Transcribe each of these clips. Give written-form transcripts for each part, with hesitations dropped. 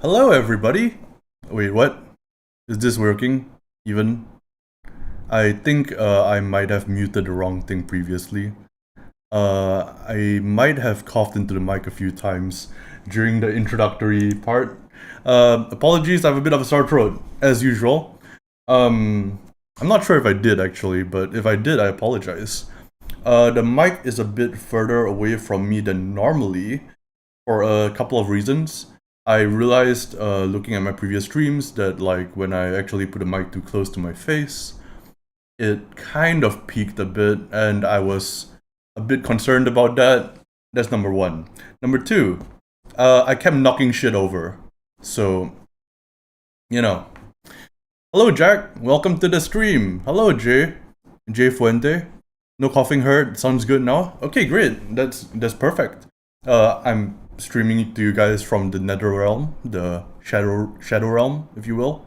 Hello, everybody. Wait, what? Is this working? Even? I think I might have muted the wrong thing previously. I might have coughed into the mic a few times during the introductory part. Apologies, I have a bit of a sore throat, as usual. Um, I'm not sure if I did actually, but if I did, I apologize. The mic is a bit further away from me than normally for a couple of reasons. I realized looking at my previous streams that like when I actually put the mic too close to my face, it kind of peaked a bit, and I was a bit concerned about that. That's number one. Number two, I kept knocking shit over. So, you know. Hello, Jack. Welcome to the stream. Hello, Jay. Jay Fuente. No coughing hurt. Sounds good now. Okay, great. That's perfect. I'm streaming to you guys from the Nether Realm, the Shadow Realm, if you will.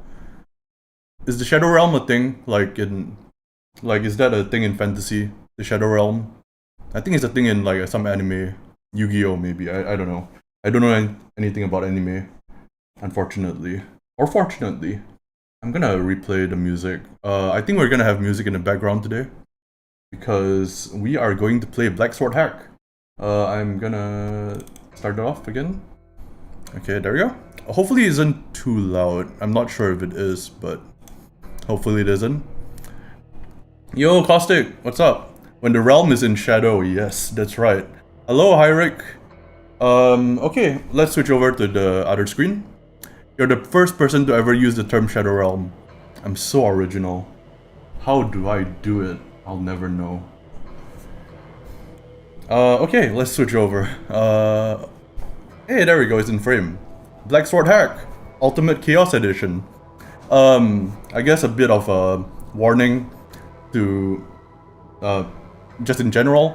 Is the Shadow Realm a thing? Is that a thing in fantasy? The Shadow Realm? I think it's a thing in like some anime, Yu-Gi-Oh maybe. I don't know. I don't know anything about anime, unfortunately, or fortunately. I'm gonna replay the music. I think we're gonna have music in the background today because we are going to play Black Sword Hack. I'm gonna start it off again. Okay, there we go. Hopefully it isn't too loud. I'm not sure if it is, but hopefully it isn't. Yo, Caustic, what's up? When the realm is in shadow, yes, that's right. Hello, Hyric. Okay, let's switch over to the other screen. You're the first person to ever use the term Shadow Realm. I'm so original. How do I do it? I'll never know. Okay, let's switch over. Hey, there we go, it's in frame. Black Sword Hack, Ultimate Chaos Edition. I guess a bit of a warning to, just in general.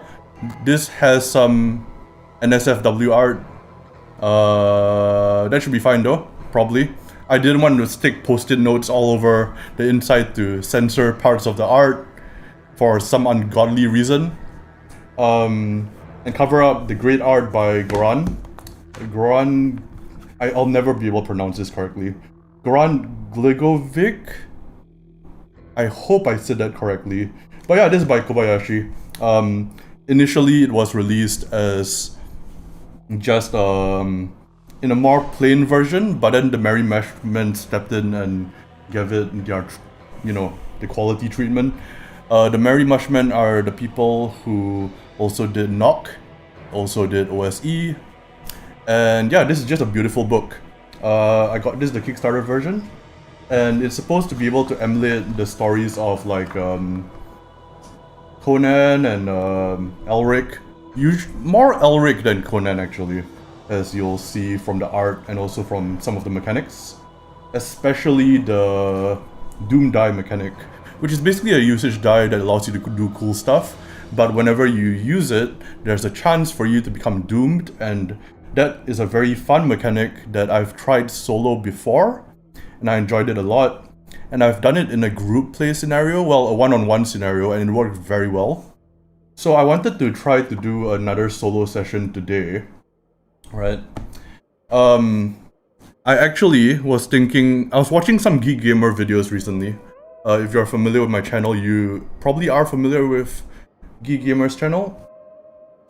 This has some NSFW art. That should be fine though, probably. I didn't want to stick post-it notes all over the inside to censor parts of the art for some ungodly reason. And cover up the great art by Goran. Goran, I'll never be able to pronounce this correctly. Goran Gligovic? I hope I said that correctly. But yeah, this is by Kobayashi. Initially, it was released as just in a more plain version, but then the Merry Meshmen stepped in and gave it their, the quality treatment. The Merry Meshmen are the people who also did Knock, also did OSE, and yeah, this is just a beautiful book. I got this the Kickstarter version, and it's supposed to be able to emulate the stories of like Conan and Elric. More Elric than Conan actually, as you'll see from the art and also from some of the mechanics, especially the Doom die mechanic, which is basically a usage die that allows you to do cool stuff, but whenever you use it, there's a chance for you to become doomed, and that is a very fun mechanic that I've tried solo before, and I enjoyed it a lot. And I've done it in a group play scenario, well, a one-on-one scenario, and it worked very well. So I wanted to try to do another solo session today, right? I actually was thinking, I was watching some Geek Gamer videos recently. If you're familiar with my channel, you probably are familiar with Geek Gamer's channel.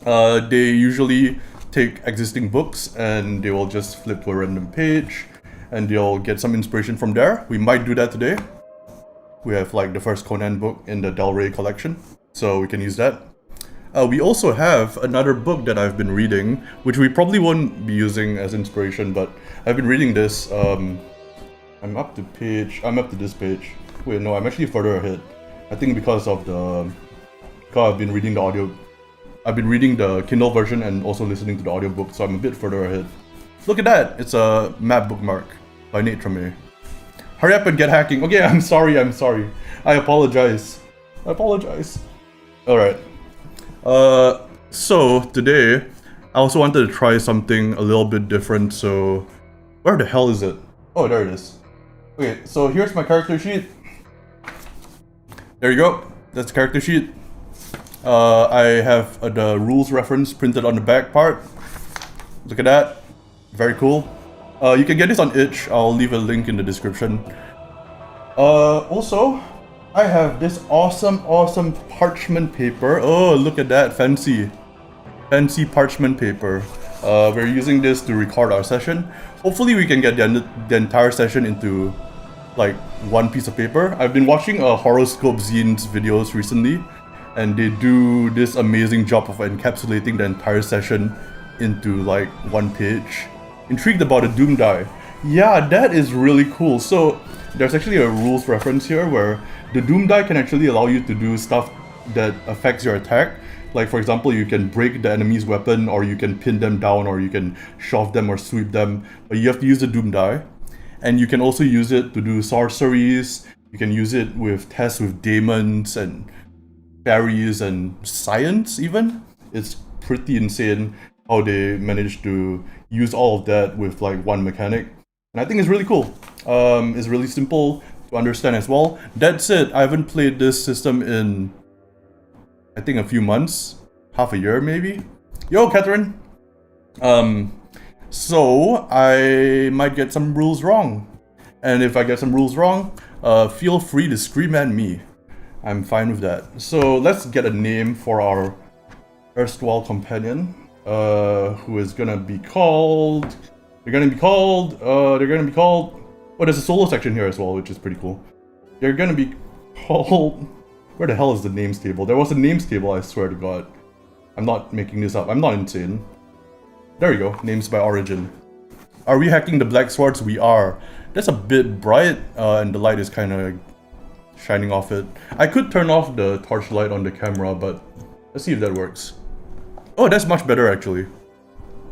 They usually take existing books and they will just flip to a random page and they'll get some inspiration from there. We might do that today. We have like the first Conan book in the Del Rey collection, so we can use that. We also have another book that I've been reading, which we probably won't be using as inspiration, but I've been reading this. I'm up to this page. Wait, no, I'm actually further ahead. I think because I've been reading the audio. I've been reading the Kindle version and also listening to the audiobook, so I'm a bit further ahead. Look at that! It's a map bookmark by Nate Treme. Hurry up and get hacking. Okay, I'm sorry. I apologize. Alright. So today, I also wanted to try something a little bit different, so... Where the hell is it? Oh, there it is. Okay, so here's my character sheet. There you go. That's the character sheet. I have the rules reference printed on the back part. Look at that. Very cool. You can get this on itch. I'll leave a link in the description. Also, I have this awesome parchment paper. Oh, look at that, fancy parchment paper. We're using this to record our session. Hopefully we can get the entire session into like one piece of paper. I've been watching Horoscope Zine's videos recently, and they do this amazing job of encapsulating the entire session into like one page. Intrigued about a Doom die. Yeah, that is really cool. So there's actually a rules reference here where the Doom die can actually allow you to do stuff that affects your attack. Like for example, you can break the enemy's weapon, or you can pin them down, or you can shove them or sweep them, but you have to use the Doom die. And you can also use it to do sorceries. You can use it with tests with daemons and fairies and science even. It's pretty insane how they managed to use all of that with like one mechanic. And I think it's really cool. It's really simple to understand as well. That's it. I haven't played this system in, I think, a few months. Half a year maybe. Yo, Catherine! So I might get some rules wrong. And if I get some rules wrong, feel free to scream at me. I'm fine with that. So let's get a name for our erstwhile companion. Who is gonna be called... They're gonna be called... Oh, there's a solo section here as well, which is pretty cool. They're gonna be called... Where the hell is the names table? There was a names table, I swear to god. I'm not making this up. I'm not insane. There we go. Names by origin. Are we hacking the black swords? We are. That's a bit bright, and the light is kind of shining off it. I could turn off the torchlight on the camera, but let's see if that works. Oh, that's much better actually.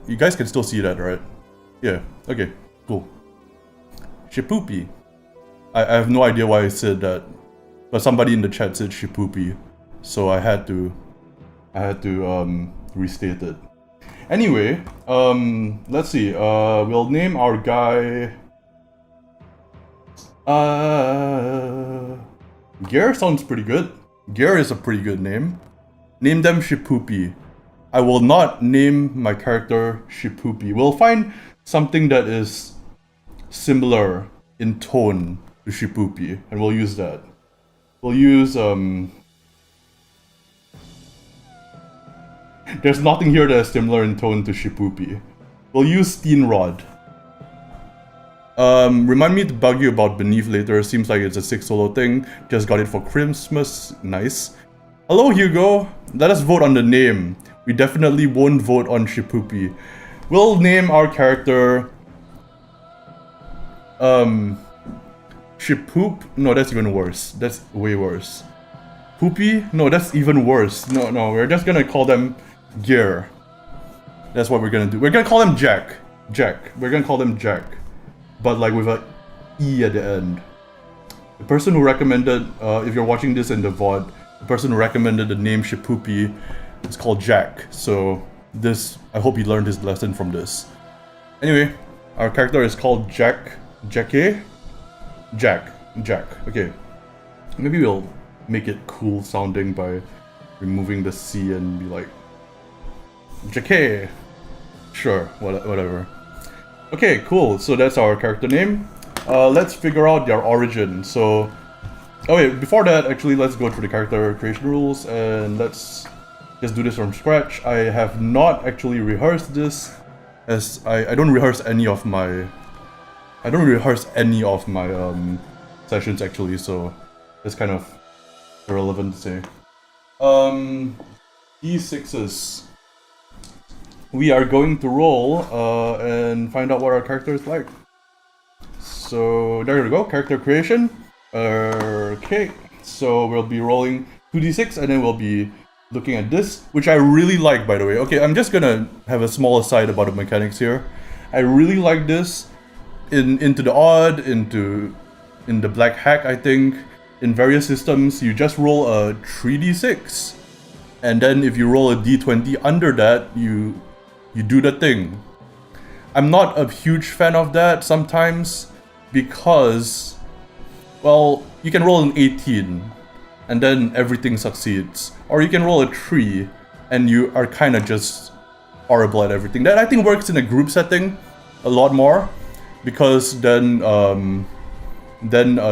You guys can still see that, right? Yeah, okay, cool. Shipoopy. I have no idea why I said that, but somebody in the chat said Shipoopy, so I had to restate it. Anyway, let's see. We'll name our guy. Gear sounds pretty good. Gear is a pretty good name. Name them Shipoopy. I will not name my character Shipoopy. We'll find something that is similar in tone to Shipoopy, and we'll use that. We'll use, there's nothing here that is similar in tone to Shipoopy. We'll use Steenrod. Remind me to bug you about Beneath later. Seems like it's a 6 solo thing. Just got it for Christmas. Nice. Hello, Hugo. Let us vote on the name. We definitely won't vote on Shipoopy. We'll name our character... Shipoop? No, that's even worse. That's way worse. Poopy? No, that's even worse. No, we're just gonna call them Gear. That's what we're gonna do. We're gonna call them Jack. We're gonna call them Jack. But like with a E at the end. The person who recommended, if you're watching this in the VOD, the person who recommended the name Shipoopy is called Jack. So this, I hope he learned his lesson from this. Anyway, our character is called Jack. Jack. Okay. Maybe we'll make it cool sounding by removing the C and be like Jack. Sure, whatever. Okay, cool. So that's our character name. Let's figure out their origin. So, oh wait, before that, actually, let's go through the character creation rules and let's just do this from scratch. I have not actually rehearsed this, as I don't rehearse any of my sessions actually, so it's kind of irrelevant to say. D6s. We are going to roll and find out what our character is like. So there we go, character creation. Okay, so we'll be rolling 2d6 and then we'll be looking at this, which I really like, by the way. Okay, I'm just gonna have a small aside about the mechanics here. I really like this. In Into the Odd, in the Black Hack, I think, in various systems, you just roll a 3d6. And then if you roll a d20 under that, you do the thing. I'm not a huge fan of that sometimes because, well, you can roll an 18 and then everything succeeds. Or you can roll a 3 and you are kind of just horrible at everything. That I think works in a group setting a lot more. because then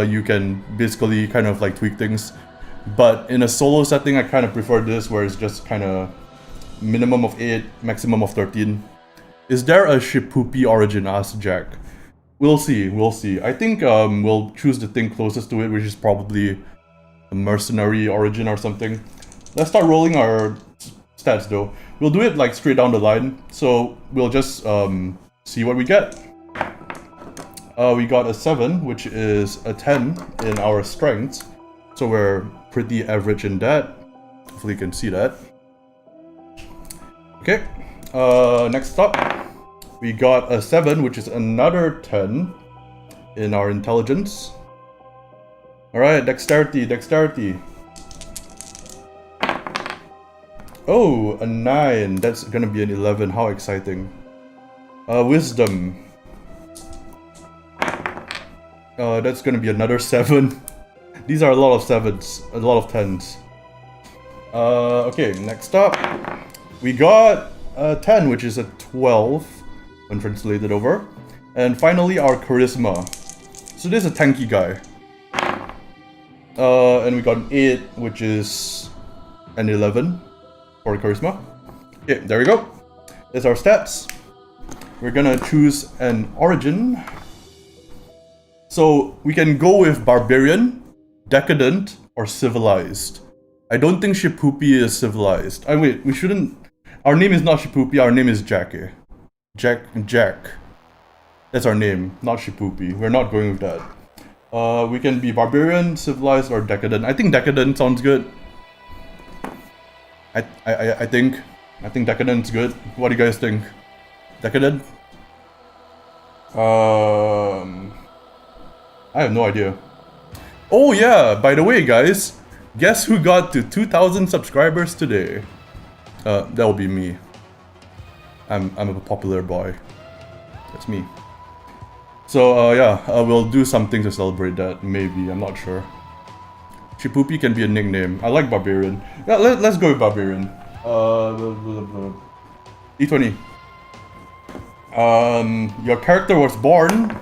you can basically kind of like tweak things. But in a solo setting, I kind of prefer this, where it's just kind of minimum of 8, maximum of 13. Is there a Shippupi origin? Asked Jack. We'll see, we'll see. I think we'll choose the thing closest to it, which is probably a mercenary origin or something. Let's start rolling our stats though. We'll do it like straight down the line, so we'll just see what we get. We got a 7, which is a 10 in our strength, so we're pretty average in that. Hopefully you can see that. Okay, next up, we got a 7, which is another 10 in our intelligence. Alright, dexterity. Oh, a 9. That's gonna be an 11. How exciting. Wisdom. That's gonna be another 7. These are a lot of 7s, a lot of 10s. Okay, next up, we got a 10, which is a 12 when translated over. And finally, our charisma. So this is a tanky guy. And we got an 8, which is an 11 for charisma. Okay, there we go. That's our stats. We're gonna choose an origin. So we can go with barbarian, decadent, or civilized. I don't think Shippupi is civilized. Wait, we shouldn't. Our name is not Shippupi, our name is Jackie. Jack. That's our name, not Shippupi. We're not going with that. We can be barbarian, civilized, or decadent. I think decadent sounds good. I think decadent's good. What do you guys think? Decadent? I have no idea. Oh yeah, by the way guys, guess who got to 2,000 subscribers today? That will be me. I'm a popular boy. That's me. So yeah, we'll do something to celebrate that, maybe, I'm not sure. Shippupi can be a nickname. I like barbarian. Yeah, let's go with barbarian. D20. Your character was born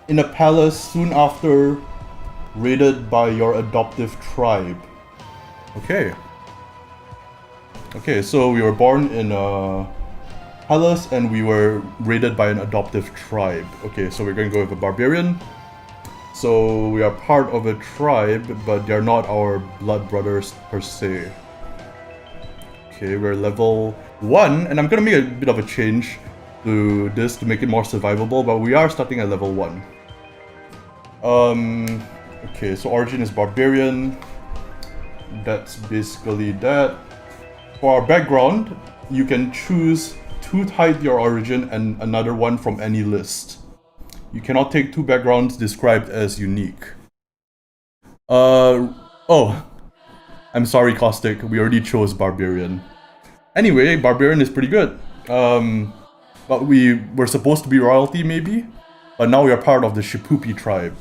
in a palace soon after raided by your adoptive tribe. Okay. Okay, so we were born in a palace and we were raided by an adoptive tribe. Okay, so we're going to go with a barbarian. So we are part of a tribe, but they're not our blood brothers per se. Okay, we're level 1, and I'm gonna make a bit of a change to this to make it more survivable, but we are starting at level 1. Okay, so origin is barbarian. That's basically that. For our background, you can choose to hide your origin and another one from any list. You cannot take 2 backgrounds described as unique. Oh, I'm sorry, Caustic. We already chose barbarian. Anyway, barbarian is pretty good. But we were supposed to be royalty, maybe? But now we are part of the Shippupi tribe.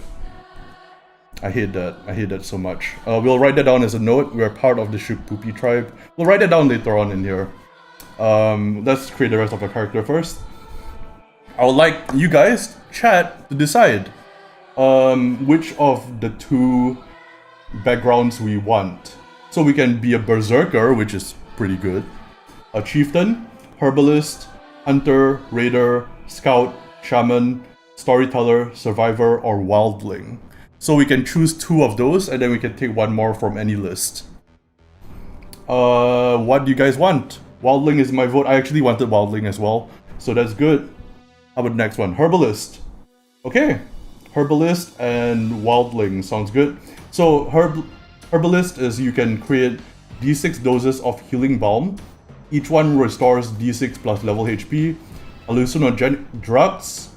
I hate that. I hate that so much. We'll write that down as a note. We are part of the Shippupi tribe. We'll write that down later on in here. Let's create the rest of our character first. I would like you guys, chat, to decide which of the 2 backgrounds we want. So we can be a berserker, which is pretty good. A chieftain, herbalist, hunter, raider, scout, shaman, storyteller, survivor, or wildling. So we can choose 2 of those, and then we can take 1 more from any list. What do you guys want? Wildling is my vote. I actually wanted wildling as well, so that's good. How about the next one? Herbalist. Okay, herbalist and wildling sounds good. So herbalist is you can create D6 doses of healing balm. Each one restores D6 plus level HP. Hallucinogenic drugs.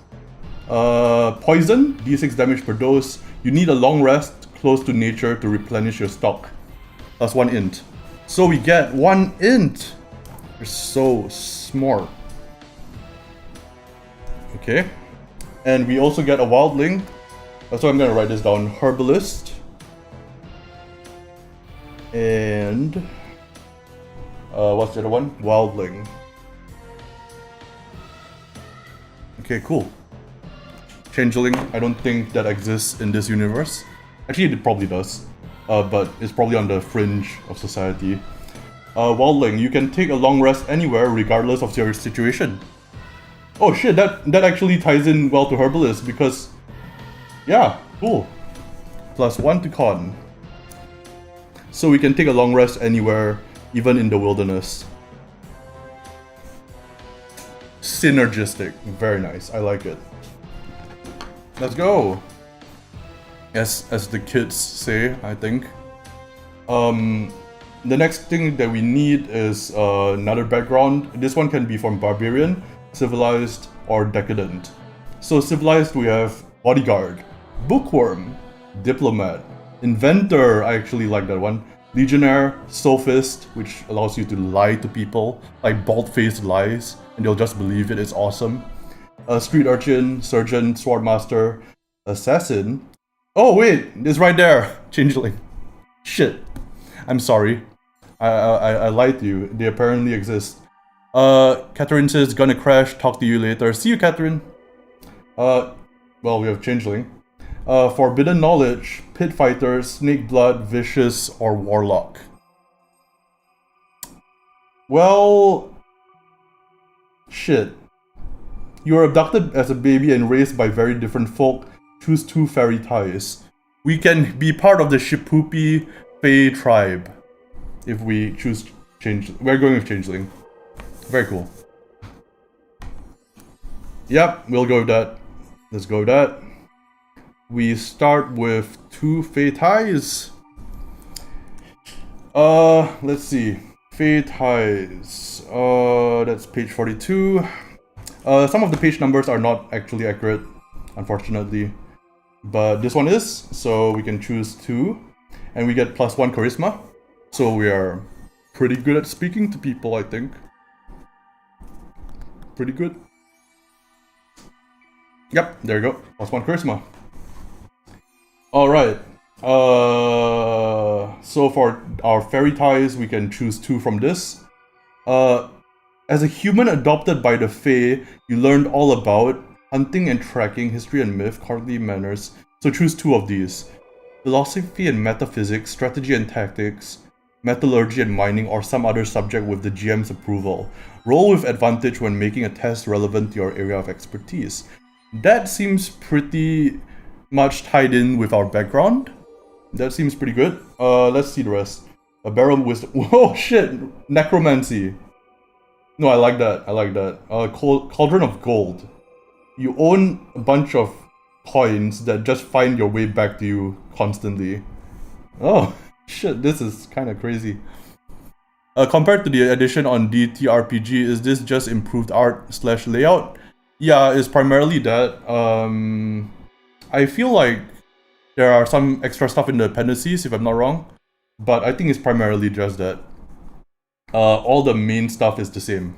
Poison, D6 damage per dose. You need a long rest close to nature to replenish your stock. Plus 1 int. So we get 1 int. You're so smart. Okay. And we also get a wildling. So I'm gonna write this down. Herbalist. And what's the other one? Wildling. Okay, cool. Changeling, I don't think that exists in this universe. Actually, it probably does. But it's probably on the fringe of society. Wildling, you can take a long rest anywhere regardless of your situation. Oh shit, that actually ties in well to Herbalist because... Yeah, cool. +1 to con. So we can take a long rest anywhere, even in the wilderness. Synergistic. Very nice. I like it. Let's go! As the kids say, I think. The next thing that we need is another background. This one can be from Barbarian, Civilized, or Decadent. So Civilized we have Bodyguard, Bookworm, Diplomat, Inventor, I actually like that one, Legionnaire, Sophist, which allows you to lie to people, like bald-faced lies, and they'll just believe it, it's awesome. Street Urchin, Surgeon, Swordmaster, Assassin. Oh wait, it's right there! Changeling. Shit. I'm sorry. I lied to you. They apparently exist. Catherine says, gonna crash, talk to you later. See you, Catherine. Well, we have Changeling. Forbidden Knowledge, Pit Fighter, Snake Blood, Vicious, or Warlock. Well... Shit. You were abducted as a baby and raised by very different folk. Choose 2 fairy ties. We can be part of the Shipoopi Fae tribe. If we choose we're going with Changeling. Very cool. Yep, we'll go with that. Let's go with that. We start with 2 Fae ties. Let's see. Fae ties. That's page 42. Some of the page numbers are not actually accurate, unfortunately. But this one is, so we can choose 2. And we get +1 charisma. So we are pretty good at speaking to people, I think. Pretty good. Yep, there you go. +1 charisma. Alright. So for our fairy ties, we can choose 2 from this. As a human adopted by the Fae, you learned all about hunting and tracking, history and myth, courtly manners. So choose 2 of these. Philosophy and metaphysics, strategy and tactics, metallurgy and mining, or some other subject with the GM's approval. Roll with advantage when making a test relevant to your area of expertise. That seems pretty much tied in with our background. That seems pretty good. Let's see the rest. A barrel of wisdom. Oh shit! Necromancy. No, I like that. I like that. Cauldron of gold. You own a bunch of coins that just find your way back to you constantly. Oh. Shit, this is kind of crazy. Compared to the edition on DTRPG, is this just improved art/layout? Yeah, it's primarily that. I feel like there are some extra stuff in the appendices, if I'm not wrong. But I think it's primarily just that. All the main stuff is the same.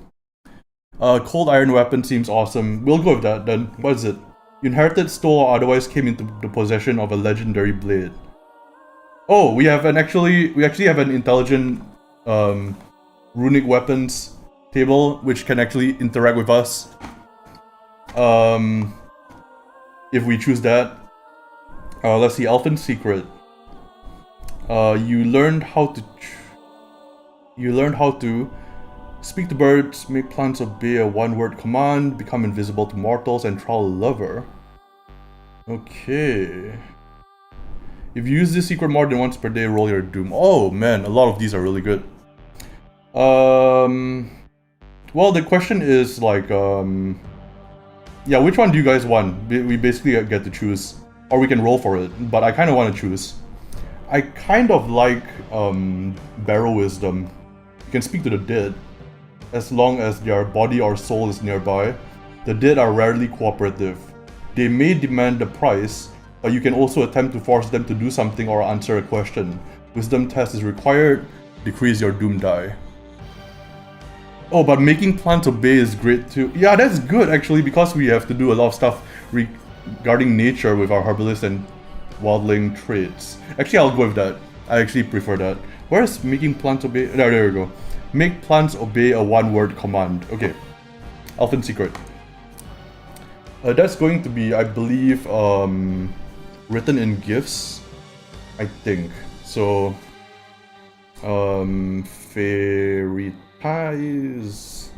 Cold Iron Weapon seems awesome. We'll go with that then. What is it? You inherited, stole, or otherwise came into the possession of a legendary blade. Oh, we actually have an intelligent runic weapons table which can actually interact with us. If we choose that. Let's see, Elfin Secret. You learned how to speak to birds, make plants obey a one-word command, become invisible to mortals, and troll a lover. Okay. If you use this secret more than once per day, roll your doom. Oh man, a lot of these are really good. Well, the question is like, yeah, which one do you guys want? We basically get to choose, or we can roll for it. But I kind of want to choose. I kind of like Barrow Wisdom. You can speak to the dead, as long as their body or soul is nearby. The dead are rarely cooperative. They may demand a price, but you can also attempt to force them to do something or answer a question. Wisdom test is required. Decrease your doom die. Oh, but making plants obey is great too. Yeah, that's good actually, because we have to do a lot of stuff regarding nature with our herbalist and wildling traits. Actually, I'll go with that. I actually prefer that. Where's making plants obey? There we go. Make plants obey a one-word command. Okay. Elfin Secret. That's going to be, I believe, written in gifts, I think. So, fairy ties.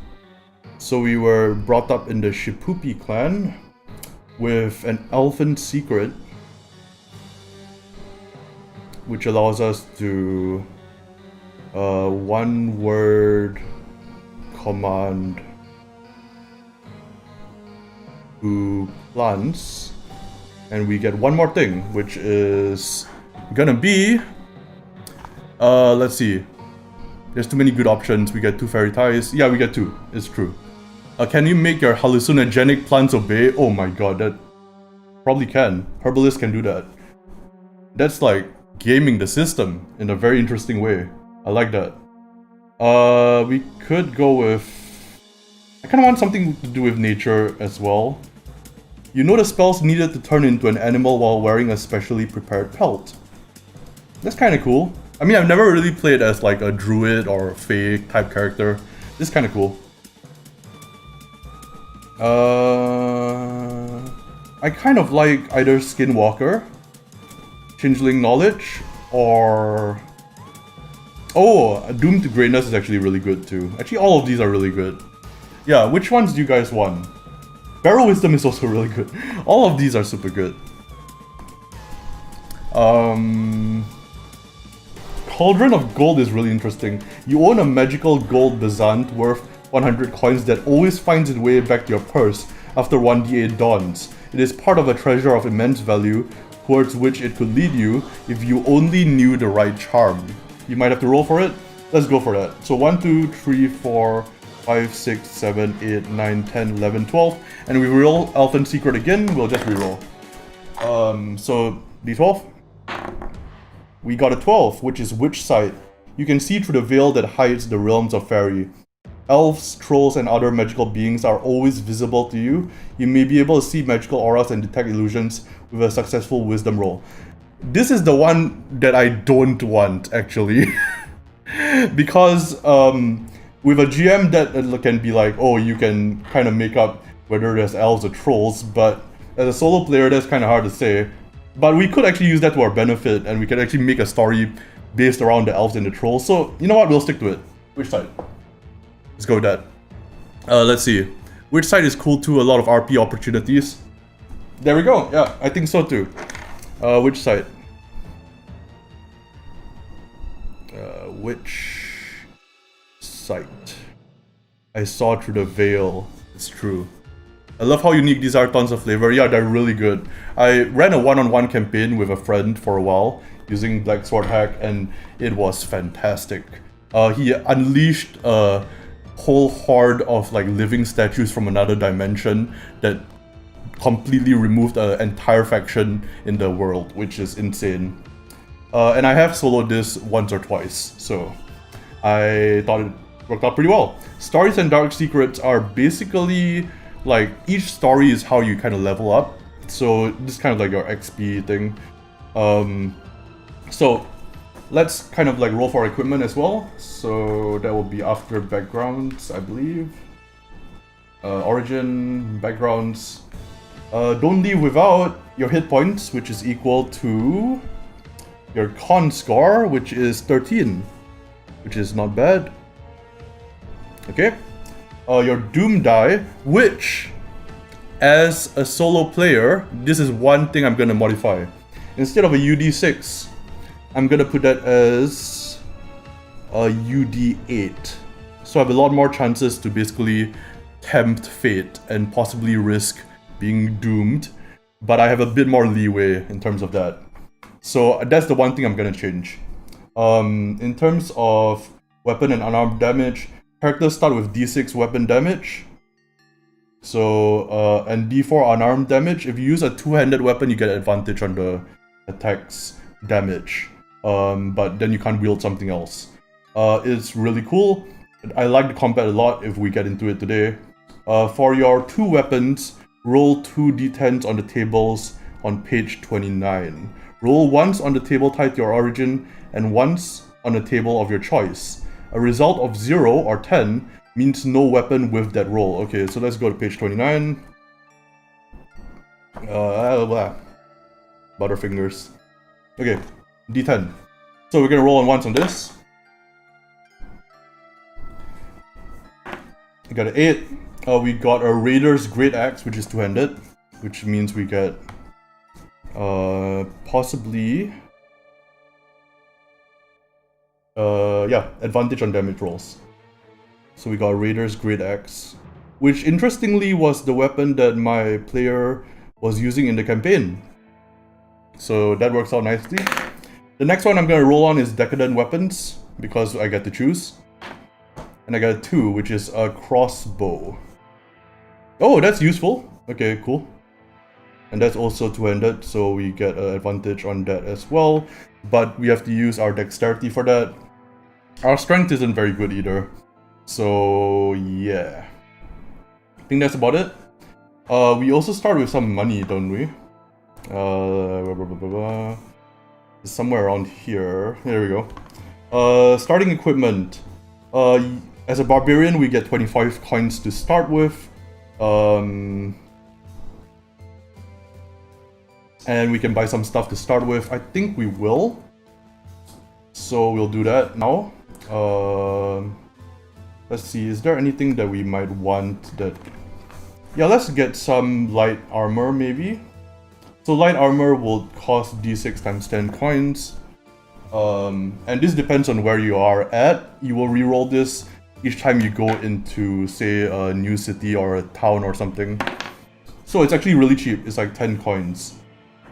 So we were brought up in the Shipupi clan with an elfin secret, which allows us to one word command to plants, and we get one more thing, which is gonna be let's see, there's too many good options. We get 2 fairy ties. Yeah, we get 2, it's true. Can you make your hallucinogenic plants obey? Oh my god, that probably can. Herbalist can do that. That's like gaming the system in a very interesting way. I like that. We could go with, I kind of want something to do with nature as well. You know the spells needed to turn into an animal while wearing a specially prepared pelt. That's kind of cool. I mean, I've never really played as like a druid or a fae type character. This is kind of cool. I kind of like either Skinwalker, Changeling Knowledge, or... Oh, Doom to Greatness is actually really good too. Actually, all of these are really good. Yeah, which ones do you guys want? Barrow Wisdom is also really good. All of these are super good. Cauldron of Gold is really interesting. You own a magical gold bezant worth 100 coins that always finds its way back to your purse after 1d8 dawns. It is part of a treasure of immense value towards which it could lead you if you only knew the right charm. You might have to roll for it. Let's go for that. So 1, 2, 3, 4, 5, 6, 7, 8, 9, 10, 11, 12. And we roll Elfin Secret again, we'll just reroll. So D12. We got a 12, which is Witch Sight. You can see through the veil that hides the realms of fairy. Elves, trolls, and other magical beings are always visible to you. You may be able to see magical auras and detect illusions with a successful wisdom roll. This is the one that I don't want, actually. Because with a GM that can be like, oh, you can kind of make up whether there's elves or trolls, but as a solo player, that's kind of hard to say. But we could actually use that to our benefit, and we can actually make a story based around the elves and the trolls. So, you know what? We'll stick to it. Which side? Let's go with that. Let's see. Which side is cool too? A lot of RP opportunities. There we go. Yeah, I think so too. Which side? Which site? I saw through the veil. It's true. I love how unique these are, tons of flavor. Yeah, they're really good. I ran a one-on-one campaign with a friend for a while using Black Sword Hack, and it was fantastic. He unleashed a whole horde of like living statues from another dimension that completely removed an entire faction in the world, which is insane. And I have soloed this once or twice, so I thought it worked out pretty well. Stories and Dark Secrets are basically like, each story is how you kind of level up. So this is kind of like your XP thing. So let's kind of like roll for equipment as well. So that will be after backgrounds, I believe. Origin, backgrounds. Don't leave without your hit points, which is equal to your con score, which is 13, which is not bad. Okay. Your Doom die, which, as a solo player, this is one thing I'm gonna modify. Instead of a UD6, I'm gonna put that as a UD8. So I have a lot more chances to basically tempt fate and possibly risk being doomed, but I have a bit more leeway in terms of that. So that's the one thing I'm gonna change. In terms of weapon and unarmed damage, characters start with D6 weapon damage. So, and D4 unarmed damage. If you use a two-handed weapon, you get advantage on the attack's damage. But then you can't wield something else. It's really cool. I like the combat a lot if we get into it today. For your two weapons, roll 2 d10s on the tables on page 29. Roll once on the table tied to your origin, and once on a table of your choice. A result of 0 or 10 means no weapon with that roll. Okay, so let's go to page 29. Blah. Butterfingers. Okay, D10. So we're gonna roll on once on this. We got an 8. We got a Raider's Great Axe, which is two-handed, which means we get possibly advantage on damage rolls. So we got Raider's Great Axe, which interestingly was the weapon that my player was using in the campaign. So that works out nicely. The next one I'm gonna roll on is Decadent Weapons, because I get to choose. And I got a 2, which is a crossbow. Oh, that's useful. Okay, cool. And that's also two-handed, so we get an advantage on that as well. But we have to use our dexterity for that. Our strength isn't very good either. So, yeah. I think that's about it. We also start with some money, don't we? Somewhere around here. There we go. Starting equipment. As a barbarian, we get 25 coins to start with. And we can buy some stuff to start with. I think we will. So we'll do that now. Let's see, is there anything that we might want that... Yeah, let's get some light armor maybe. So light armor will cost d6 times 10 coins. And this depends on where you are at. You will reroll this each time you go into, say, a new city or a town or something. So it's actually really cheap. It's like 10 coins.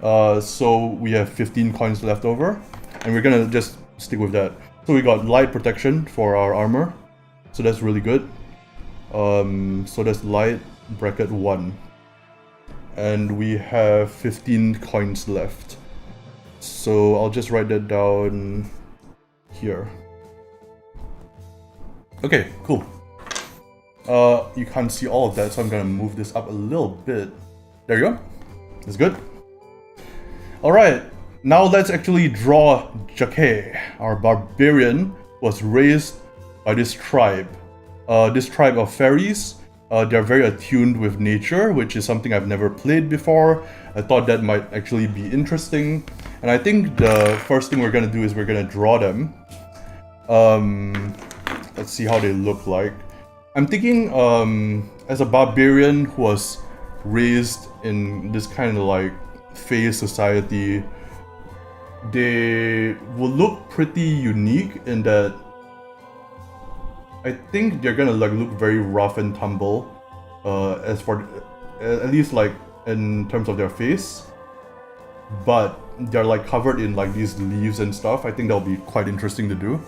So we have 15 coins left over. And we're gonna just stick with that. So we got light protection for our armor. So that's really good. So that's light bracket 1. And we have 15 coins left. So I'll just write that down here. Okay, cool. You can't see all of that, so I'm gonna move this up a little bit. There you go. That's good. Alright, now let's actually draw Jacquet. Our barbarian was raised by this tribe. This tribe of fairies. They're very attuned with nature, which is something I've never played before. I thought that might actually be interesting. And I think the first thing we're gonna do is we're gonna draw them. Let's see how they look like. I'm thinking as a barbarian who was raised in this kind of like Fae society, they will look pretty unique in that I think they're gonna like look very rough and tumble, as for at least like in terms of their face. But they're like covered in like these leaves and stuff. I think that'll be quite interesting to do.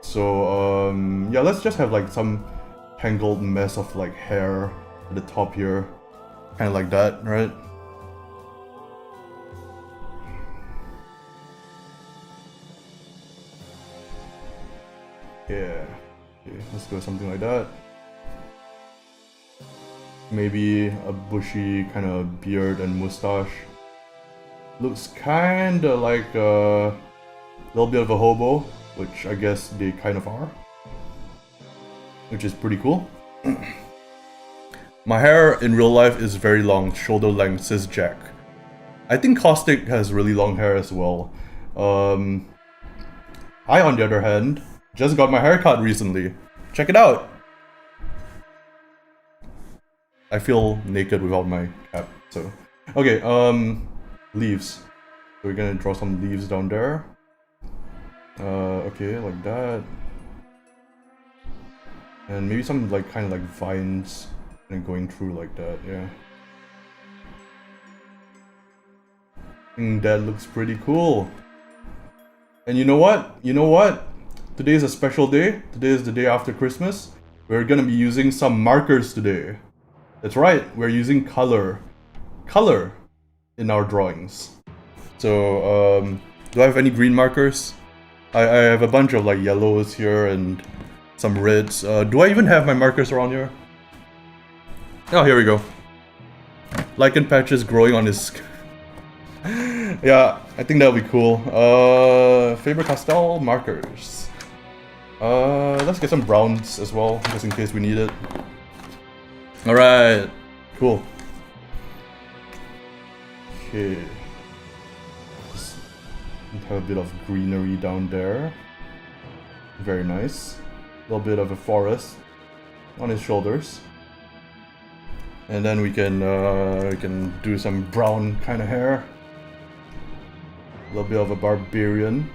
So yeah, let's just have like some tangled mess of like hair at the top here, kind of like that, right? Yeah. Okay, let's go something like that. Maybe a bushy kind of beard and mustache. Looks kinda like a little bit of a hobo, which I guess they kind of are. Which is pretty cool. My hair in real life is very long, shoulder length, says Jack. I think Caustic has really long hair as well. I, on the other hand, just got my hair cut recently. Check it out! I feel naked without my cap, so... Okay, leaves. So we're gonna draw some leaves down there. Okay, like that. And maybe some like kind of like vines and going through like that, yeah. That looks pretty cool. And you know what? You know what? Today is a special day. Today is the day after Christmas. We're gonna be using some markers today. That's right, we're using color. Color in our drawings. So, do I have any green markers? I have a bunch of like yellows here and some reds. Do I even have my markers around here? Oh, here we go. Lichen patches growing on his... Yeah, I think that'll be cool. Faber-Castell markers. Let's get some browns as well, just in case we need it. Alright, cool. Okay. Just have a bit of greenery down there. Very nice. A little bit of a forest on his shoulders. And then we can do some brown kind of hair. A little bit of a barbarian.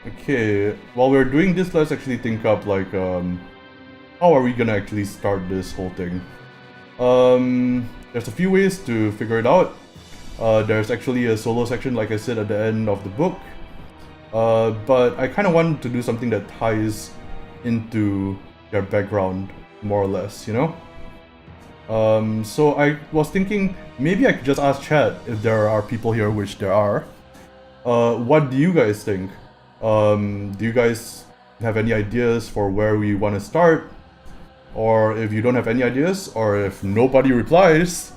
Okay, while we're doing this, let's actually think up like, how are we gonna actually start this whole thing? There's a few ways to figure it out. There's actually a solo section, like I said, at the end of the book. But I kind of want to do something that ties into their background, more or less, you know? So I was thinking, maybe I could just ask chat if there are people here, which there are. What do you guys think? Do you guys have any ideas for where we want to start? Or if you don't have any ideas, or if nobody replies,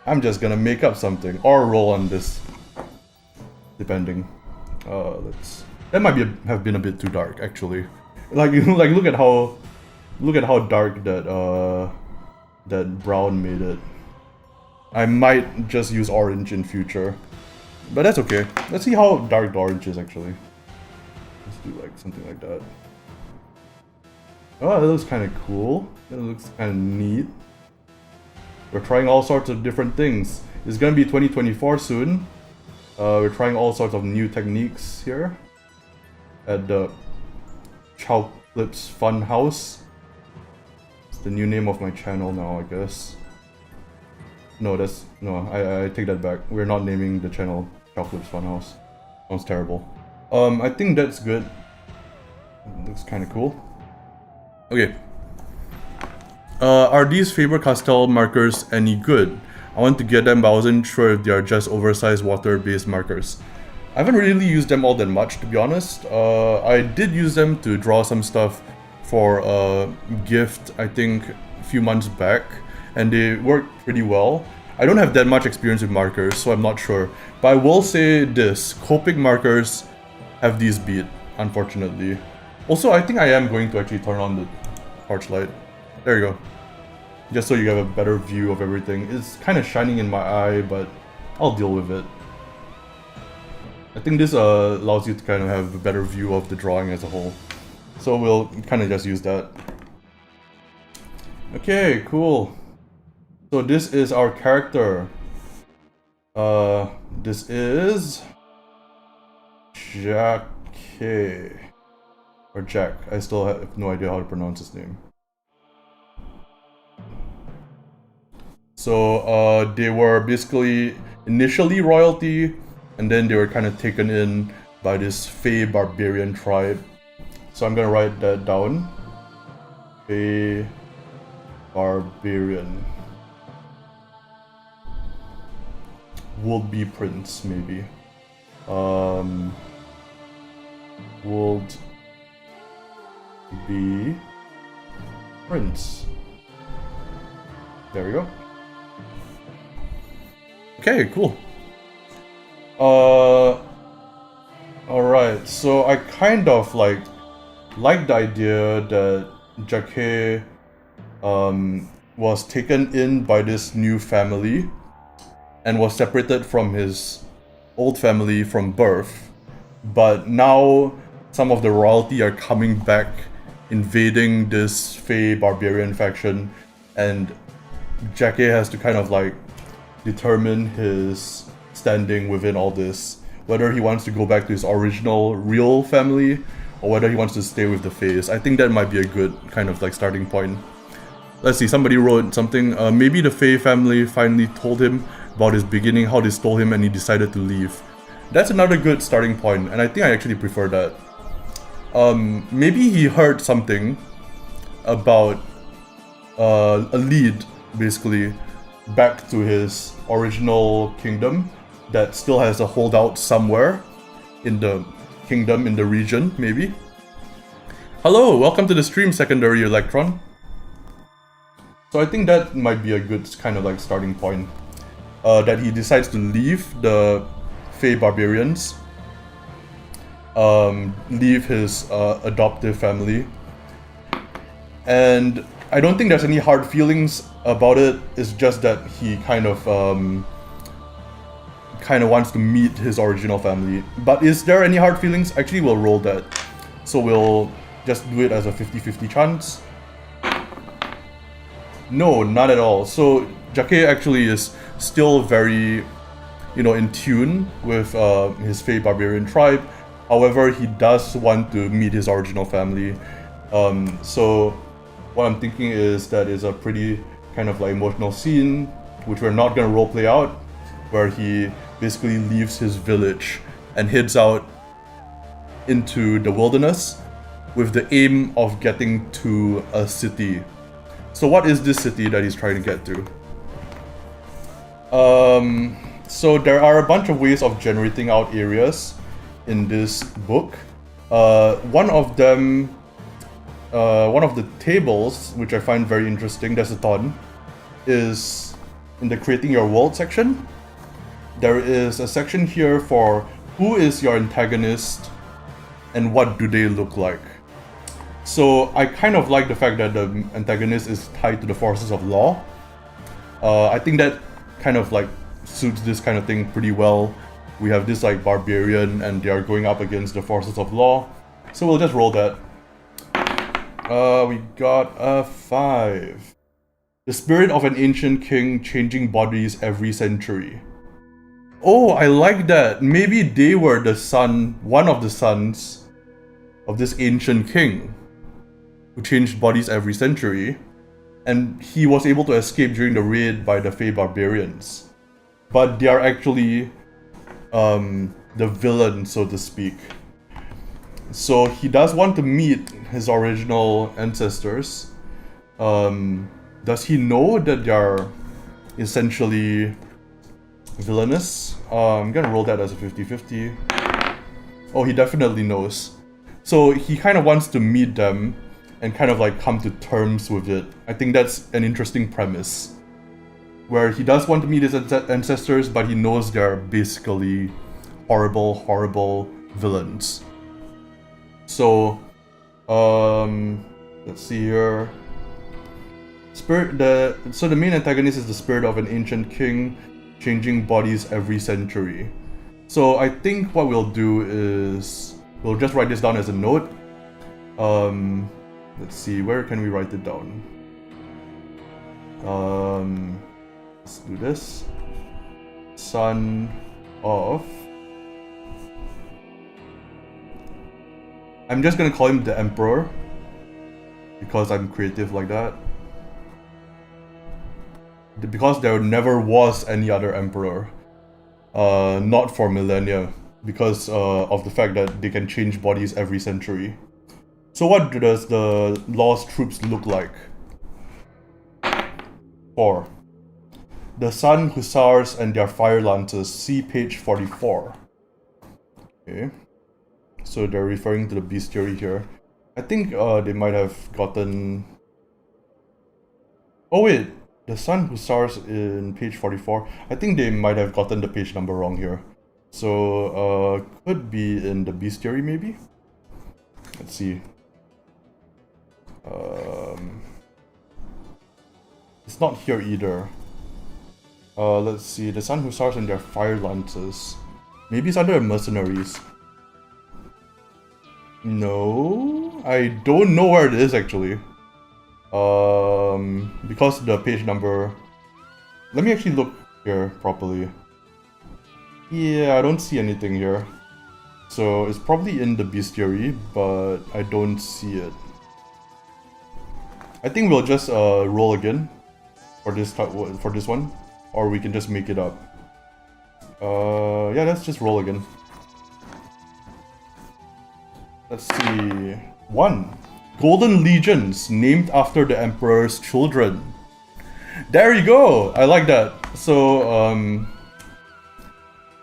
I'm just gonna make up something, or roll on this, depending. That might have been a bit too dark, actually. Like look at how dark that brown made it. I might just use orange in future, but that's okay. Let's see how dark the orange is actually. Let's do like something like that. Oh, that looks kind of cool. That looks kind of neat. We're trying all sorts of different things. It's gonna be 2024 soon. We're trying all sorts of new techniques here at the Chowclips Funhouse. It's the new name of my channel now, I guess. No, I take that back. We're not naming the channel Chowclips Funhouse. Sounds terrible. I think that's good. Looks kind of cool. Okay. Are these Faber-Castell markers any good? I want to get them, but I wasn't sure if they are just oversized water-based markers. I haven't really used them all that much, to be honest. I did use them to draw some stuff for a gift, I think, a few months back, and they worked pretty well. I don't have that much experience with markers, so I'm not sure. But I will say this, Copic markers have these beat, unfortunately. Also, I think I am going to actually turn on the torchlight. There you go. Just so you have a better view of everything. It's kind of shining in my eye, but I'll deal with it. I think this allows you to kind of have a better view of the drawing as a whole. So we'll kind of just use that. Okay, cool. So this is our character. This is Jacques. Or Jack. I still have no idea how to pronounce his name. So they were basically initially royalty, and then they were kind of taken in by this Fey barbarian tribe. So I'm gonna write that down. Fey barbarian. Would be prince, maybe. Would be prince. There we go. Okay, cool. Alright, so I kind of like the idea that Jacques was taken in by this new family and was separated from his old family from birth, but now some of the royalty are coming back, invading this Fey barbarian faction, and Jacques has to kind of like determine his standing within all this, whether he wants to go back to his original real family or whether he wants to stay with the Fays. I think that might be a good kind of like starting point. Let's see, somebody wrote something, maybe the Fey family finally told him about his beginning, how they stole him, and he decided to leave. That's another good starting point, and I think I actually prefer that. Maybe he heard something about a lead, basically, back to his original kingdom that still has a holdout somewhere in the kingdom, in the region, maybe. Hello, welcome to the stream, Secondary Electron. So I think that might be a good kind of like starting point. That he decides to leave the Fey barbarians, leave his adoptive family, and I don't think there's any hard feelings about it is just that he kind of wants to meet his original family. But is there any hard feelings? Actually, we'll roll that. So we'll just do it as a 50-50 chance. No, not at all. So Jake actually is still very, in tune with his Fey Barbarian tribe. However, he does want to meet his original family. So what I'm thinking is that is a pretty kind of like emotional scene, which we're not gonna roleplay out, where he basically leaves his village and heads out into the wilderness with the aim of getting to a city. So what is this city that he's trying to get to? So there are a bunch of ways of generating out areas in this book. One of them, one of the tables, which I find very interesting, there's a ton, is in the creating your world section. There is a section here for who is your antagonist and what do they look like. So I kind of like the fact that the antagonist is tied to the forces of law. I think that kind of like suits this kind of thing pretty well. We have this like barbarian and they are going up against the forces of law. So we'll just roll that. We got a 5. The spirit of an ancient king changing bodies every century. Oh, I like that. Maybe they were the son, one of the sons of this ancient king who changed bodies every century, and he was able to escape during the raid by the Fey barbarians. But they are actually the villain, so to speak. So he does want to meet his original ancestors. Does he know that they are essentially villainous? I'm gonna roll that as a 50-50. Oh, he definitely knows. So he kind of wants to meet them and kind of like come to terms with it. I think that's an interesting premise, where he does want to meet his ancestors, but he knows they're basically horrible villains. So, let's see here. So the main antagonist is the spirit of an ancient king, changing bodies every century. So I think what we'll do is we'll just write this down as a note. Let's see, where can we write it down? Let's do this. Son of... I'm just gonna call him the Emperor, because I'm creative like that. Because there never was any other Emperor. Not for millennia, because of the fact that they can change bodies every century. So what does the Law's troops look like? 4. The Sun Hussars and their Fire Lancers, see page 44. Okay. So they're referring to the bestiary here. I think they might have gotten... Oh wait, the Sun Hussars in page 44. I think they might have gotten the page number wrong here. So could be in the bestiary maybe? Let's see. It's not here either. Let's see, the Sun Hussars and their Fire Lancers. Maybe it's under mercenaries. No, I don't know where it is actually. Because the page number... Let me actually look here properly. Yeah, I don't see anything here. So it's probably in the bestiary, but I don't see it. I think we'll just roll again for this one, or we can just make it up. Yeah, let's just roll again. Let's see. 1. Golden Legions, named after the Emperor's children. There you go! I like that. So,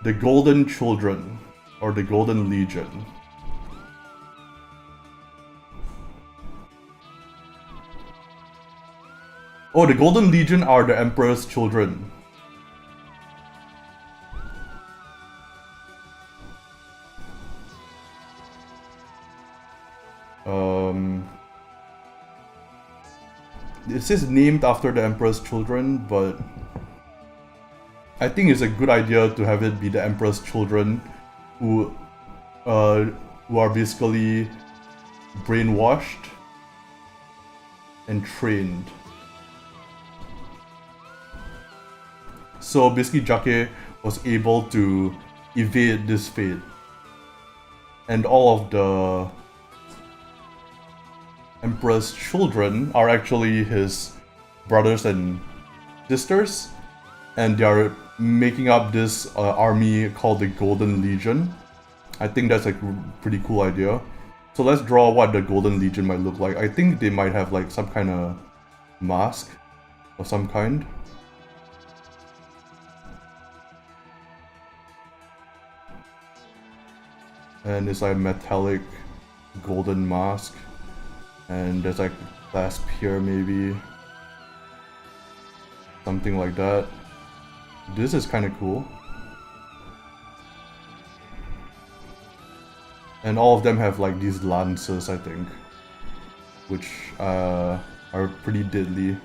the Golden Children, or the Golden Legion. Oh, the Golden Legion are the Emperor's children. it says named after the Emperor's children, but I think it's a good idea to have it be the Emperor's children who are basically brainwashed and trained. So basically Jake was able to evade this fate. And all of the Emperor's children are actually his brothers and sisters, and they are making up this army called the Golden Legion. I think that's a pretty cool idea. So let's draw what the Golden Legion might look like. I think they might have like some kind of mask of some kind. And it's like a metallic golden mask. And there's like clasp here maybe. Something like that. This is kind of cool. And all of them have like these lances, I think, which are pretty deadly.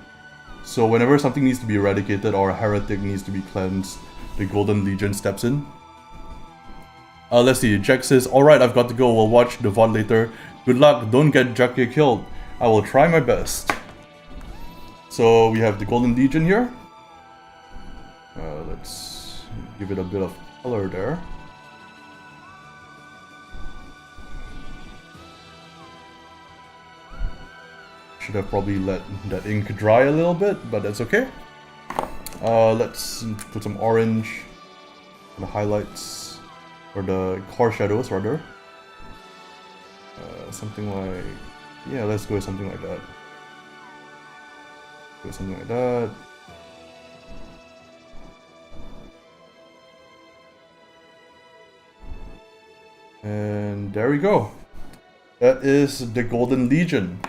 So whenever something needs to be eradicated or a heretic needs to be cleansed, the Golden Legion steps in. Let's see, Jack says, alright, I've got to go, we'll watch the VOD later. Good luck, don't get Jake killed. I will try my best. So we have the Golden Legion here. Let's give it a bit of color there. Should have probably let that ink dry a little bit, but that's okay. Let's put some orange for the highlights, or the core shadows rather. Something like, yeah, let's go with something like that. Go with something like that. And there we go. That is the Golden Legion.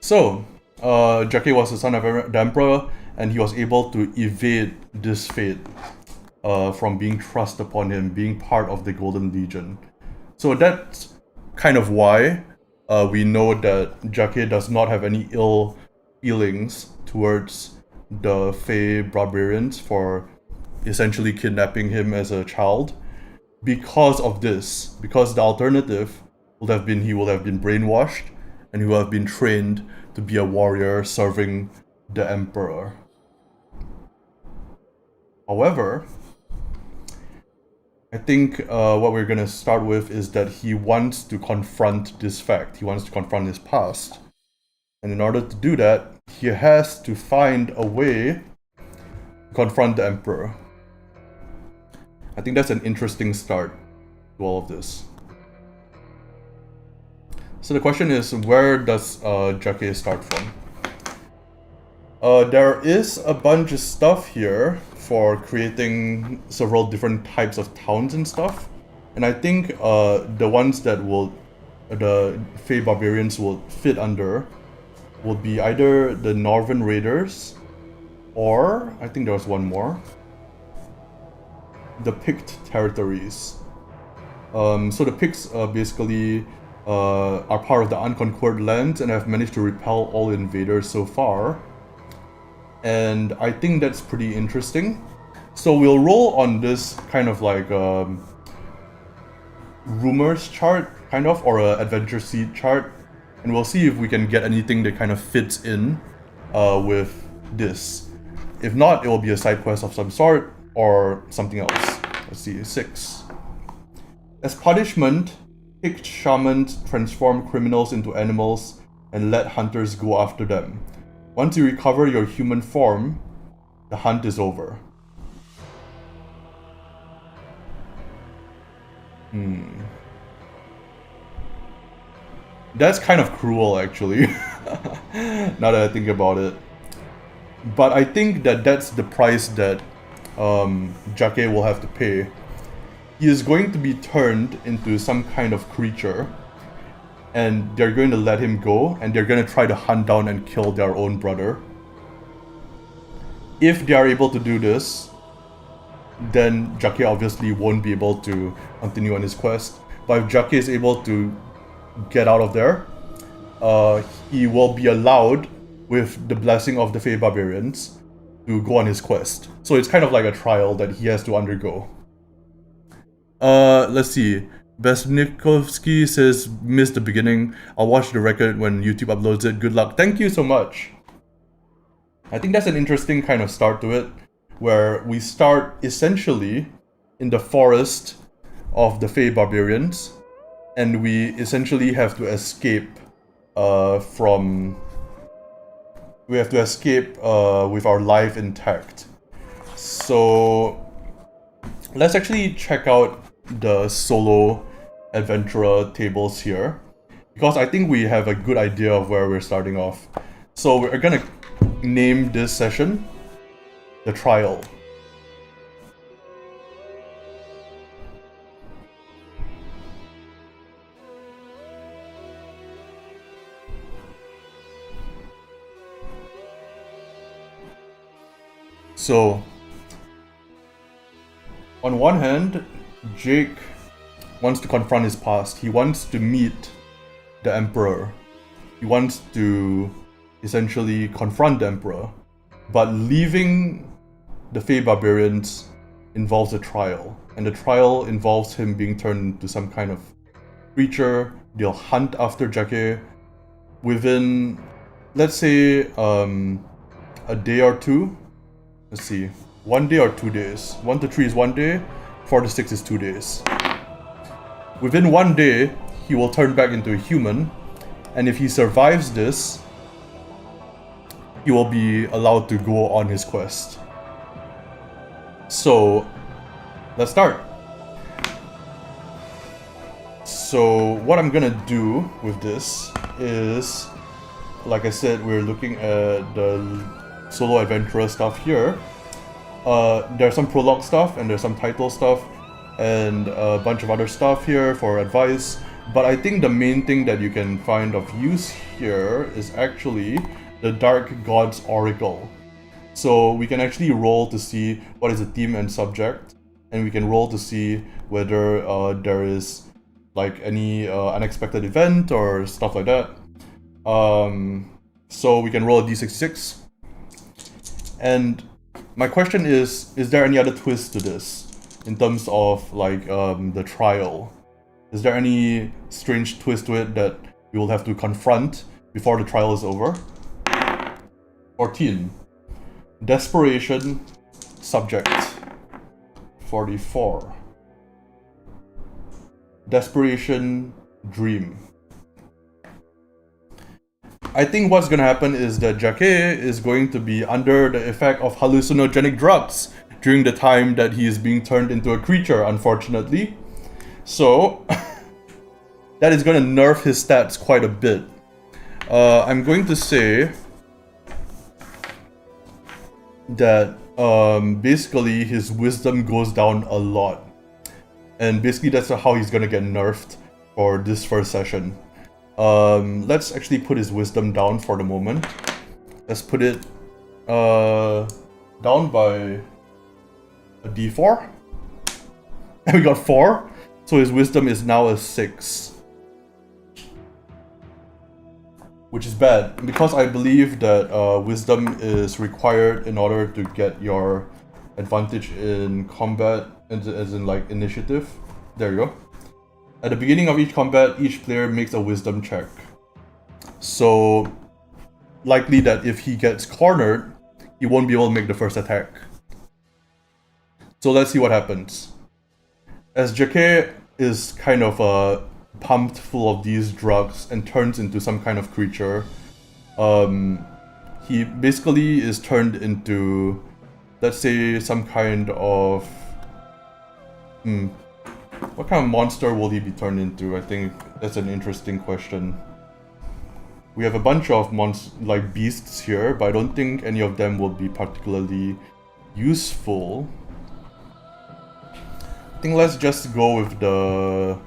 So, Jake was the son of the Emperor, and he was able to evade this fate from being thrust upon him, being part of the Golden Legion. So that's kind of why we know that Jake does not have any ill feelings towards the Fey barbarians for essentially kidnapping him as a child. Because of this, because the alternative would have been he would have been brainwashed and he would have been trained to be a warrior serving the Emperor. However, I think what we're gonna start with is that he wants to confront this fact. He wants to confront his past. And in order to do that, he has to find a way to confront the Emperor. I think that's an interesting start to all of this. So the question is, where does Jake start from? There is a bunch of stuff here for creating several different types of towns and stuff. And I think the ones that the Fey Barbarians will fit under will be either the Northern Raiders, or I think there was one more, the Pict territories. So the Picts basically are part of the unconquered lands and have managed to repel all invaders so far. And I think that's pretty interesting. So we'll roll on this kind of like rumors chart, kind of, or an adventure seed chart, and we'll see if we can get anything that kind of fits in with this. If not, it will be a side quest of some sort, or something else. Let's see, 6. As punishment, Pict shamans transform criminals into animals and let hunters go after them. Once you recover your human form, the hunt is over. That's kind of cruel, actually, now that I think about it. But I think that that's the price that Jake will have to pay. He is going to be turned into some kind of creature, and they're going to let him go, and they're going to try to hunt down and kill their own brother. If they are able to do this, then Jake obviously won't be able to continue on his quest. But if Jake is able to get out of there, he will be allowed, with the blessing of the Fey Barbarians, to go on his quest. So it's kind of like a trial that he has to undergo. Let's see. Besnikovsky says, missed the beginning. I'll watch the record when YouTube uploads it. Good luck. Thank you so much. I think that's an interesting kind of start to it, where we start essentially in the forest of the Fey Barbarians, and we essentially have to escape with our life intact. So let's actually check out the solo adventurer tables here, because I think we have a good idea of where we're starting off. So we're gonna name this session the trial. So, on one hand, Jake wants to confront his past. He wants to meet the Emperor. He wants to essentially confront the Emperor. But leaving the Fey Barbarians involves a trial. And the trial involves him being turned into some kind of creature. They'll hunt after Jake within, let's say, a day or two. Let's see, 1 day or 2 days. 1 to 3 is 1 day, 4 to 6 is 2 days. Within 1 day, he will turn back into a human, and if he survives this, he will be allowed to go on his quest. So, let's start. So, what I'm gonna do with this is, like I said, we're looking at the solo adventurer stuff here. There's some prologue stuff, and there's some title stuff, and a bunch of other stuff here for advice. But I think the main thing that you can find of use here is actually the Dark Gods Oracle. So we can actually roll to see what is the theme and subject, and we can roll to see whether there is like any unexpected event or stuff like that. So we can roll a d66. And my question is there any other twist to this in terms of like the trial? Is there any strange twist to it that we will have to confront before the trial is over? 14. Desperation, subject. 44. Desperation, dream. I think what's gonna happen is that Jake is going to be under the effect of hallucinogenic drugs during the time that he is being turned into a creature, unfortunately. So, that is gonna nerf his stats quite a bit. I'm going to say that basically his wisdom goes down a lot. And basically that's how he's gonna get nerfed for this first session. Let's actually put his wisdom down for the moment. Let's put it down by a d4. And we got 4. So his wisdom is now a 6. Which is bad, because I believe that wisdom is required in order to get your advantage in combat, as in like initiative. There you go. At the beginning of each combat, each player makes a wisdom check. So, likely that if he gets cornered, he won't be able to make the first attack. So let's see what happens. As Jake is kind of pumped full of these drugs and turns into some kind of creature, he basically is turned into, let's say, some kind of... What kind of monster will he be turned into? I think that's an interesting question. We have a bunch of like beasts here, but I don't think any of them will be particularly useful. I think let's just go with the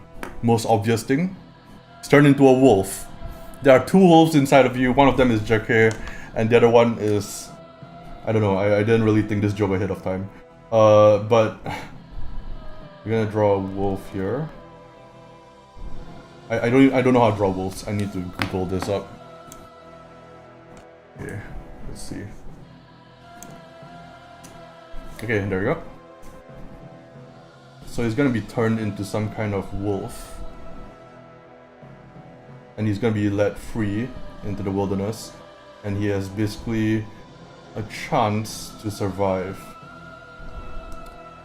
most obvious thing. He's turned into a wolf. There are 2 wolves inside of you. One of them is Jake, and the other one is... I don't know, I didn't really think this job ahead of time. But... We're gonna draw a wolf here. I don't know how to draw wolves. I need to Google this up. Okay, let's see. Okay, there we go. So he's gonna be turned into some kind of wolf. And he's gonna be let free into the wilderness. And he has basically a chance to survive.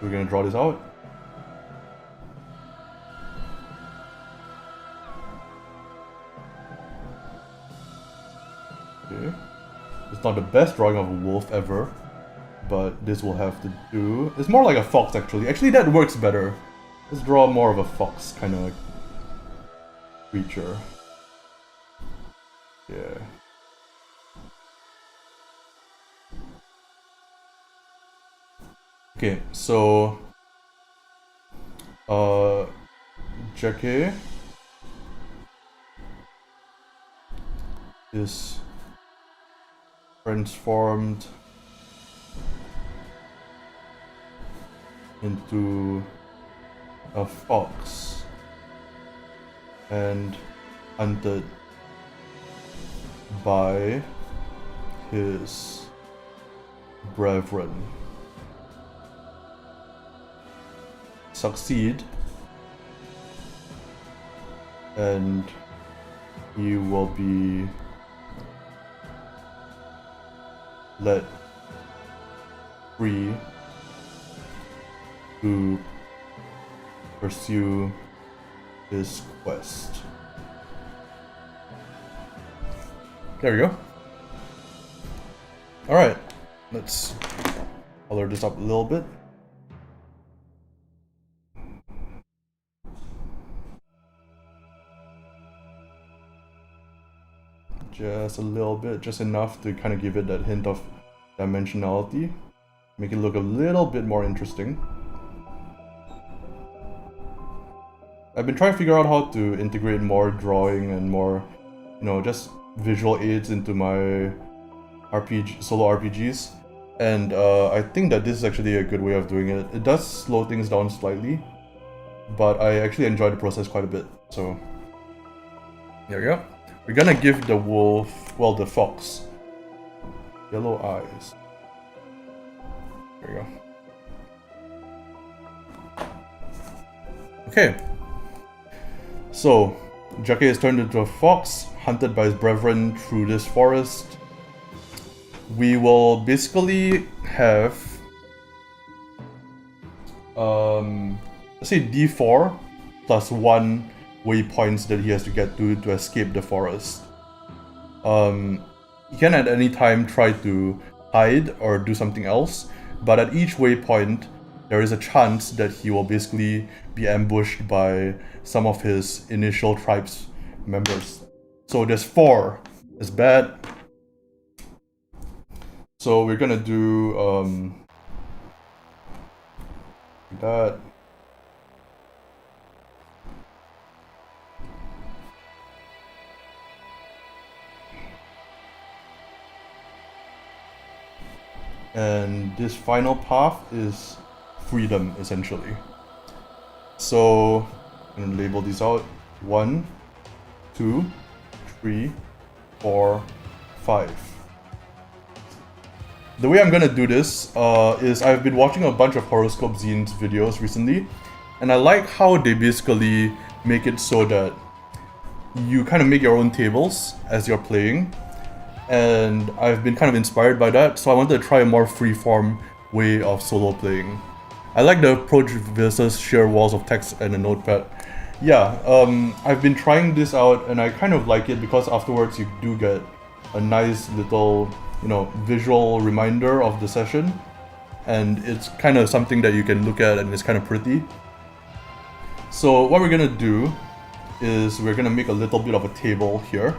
We're gonna draw this out. Okay. It's not the best drawing of a wolf ever, but this will have to do. It's more like a fox actually. Actually, that works better. Let's draw more of a fox kind of creature. Yeah. Okay, so Jackie is transformed into a fox and hunted by his brethren. Succeed, and he will be let free to pursue his quest. There we go. Alright, let's color this up a little bit. Just a little bit, just enough to kind of give it that hint of dimensionality. Make it look a little bit more interesting. I've been trying to figure out how to integrate more drawing and more, you know, just visual aids into my solo RPGs. And I think that this is actually a good way of doing it. It does slow things down slightly, but I actually enjoy the process quite a bit. So there we go. We're gonna give the wolf, well, the fox, yellow eyes. There we go. Okay. So, Jackie is turned into a fox, hunted by his brethren through this forest. We will basically have, let's say D4 plus 1 waypoints that he has to get to escape the forest. He can at any time try to hide or do something else, but at each waypoint there is a chance that he will basically be ambushed by some of his initial tribe's members. So there's 4. It's bad. So we're gonna do that. And this final path is freedom, essentially. So I'm gonna label these out. 1, 2, 3, 4, 5. The way I'm gonna do this is I've been watching a bunch of Horoscope Zines videos recently, and I like how they basically make it so that you kind of make your own tables as you're playing. And I've been kind of inspired by that, so I wanted to try a more freeform way of solo playing. I like the approach versus sheer walls of text and a notepad. Yeah, I've been trying this out and I kind of like it because afterwards you do get a nice little, you know, visual reminder of the session. And it's kind of something that you can look at and it's kind of pretty. So what we're gonna do is we're gonna make a little bit of a table here.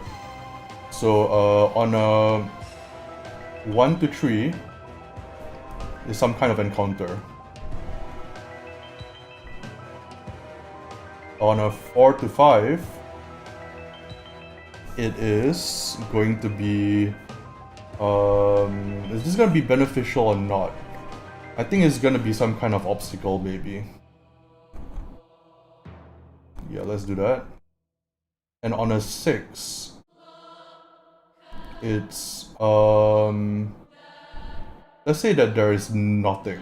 So on a 1 to 3 is some kind of encounter. On a 4 to 5, it is going to be, is this going to be beneficial or not? I think it's going to be some kind of obstacle maybe. Yeah, let's do that. and on a 6, it's let's say that there is nothing,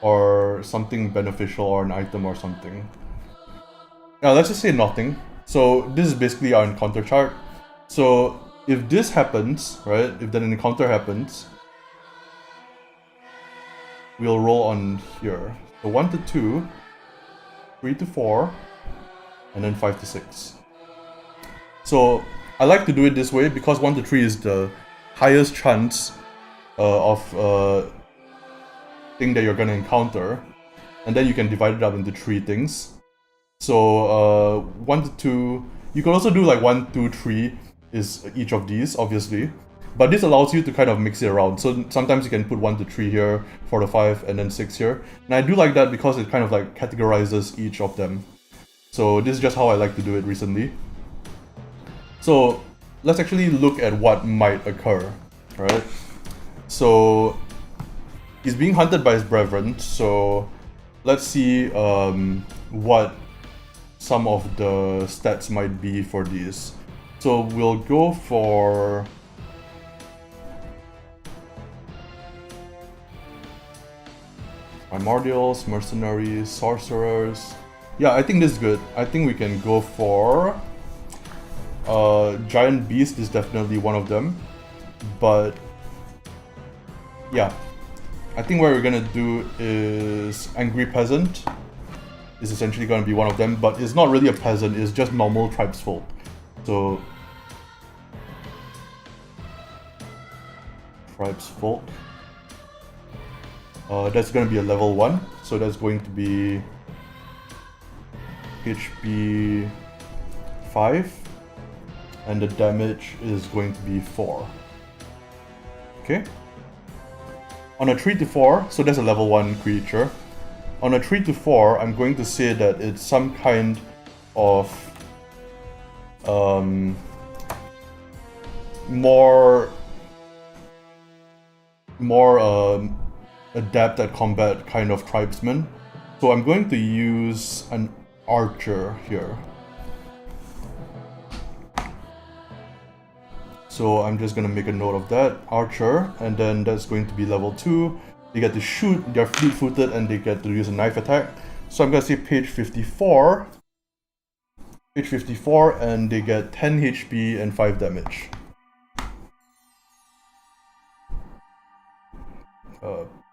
or something beneficial, or an item or something. Now let's just say nothing. So this is basically our encounter chart. So if this happens, right, if that encounter happens, we'll roll on here. So 1 to 2, 3 to 4, and then 5 to 6. So I like to do it this way because 1 to 3 is the highest chance of thing that you're gonna encounter, and then you can divide it up into 3 things. So 1 to 2, you can also do like 1, 2, 3 is each of these, obviously. But this allows you to kind of mix it around. So sometimes you can put 1 to 3 here, 4 to 5, and then 6 here. And I do like that because it kind of like categorizes each of them. So this is just how I like to do it recently. So let's actually look at what might occur, right? So he's being hunted by his brethren, so let's see what some of the stats might be for these. So we'll go for Primordials, Mercenaries, Sorcerers. Yeah, I think this is good. I think we can go for Giant Beast is definitely one of them. But yeah, I think what we're gonna do is Angry Peasant is essentially gonna be one of them, but it's not really a peasant, it's just normal tribesfolk. So tribesfolk. That's gonna be a level 1, so that's going to be HP 5, and the damage is going to be 4. Okay. On a 3 to 4, so that's a level 1 creature. On a 3 to 4, I'm going to say that it's some kind of more adept at combat kind of tribesman. So I'm going to use an archer here. So I'm just gonna make a note of that, archer, and then that's going to be level 2. They get to shoot, they're fleet-footed, and they get to use a knife attack. So I'm gonna say page 54. Page 54, and they get 10 HP and 5 damage.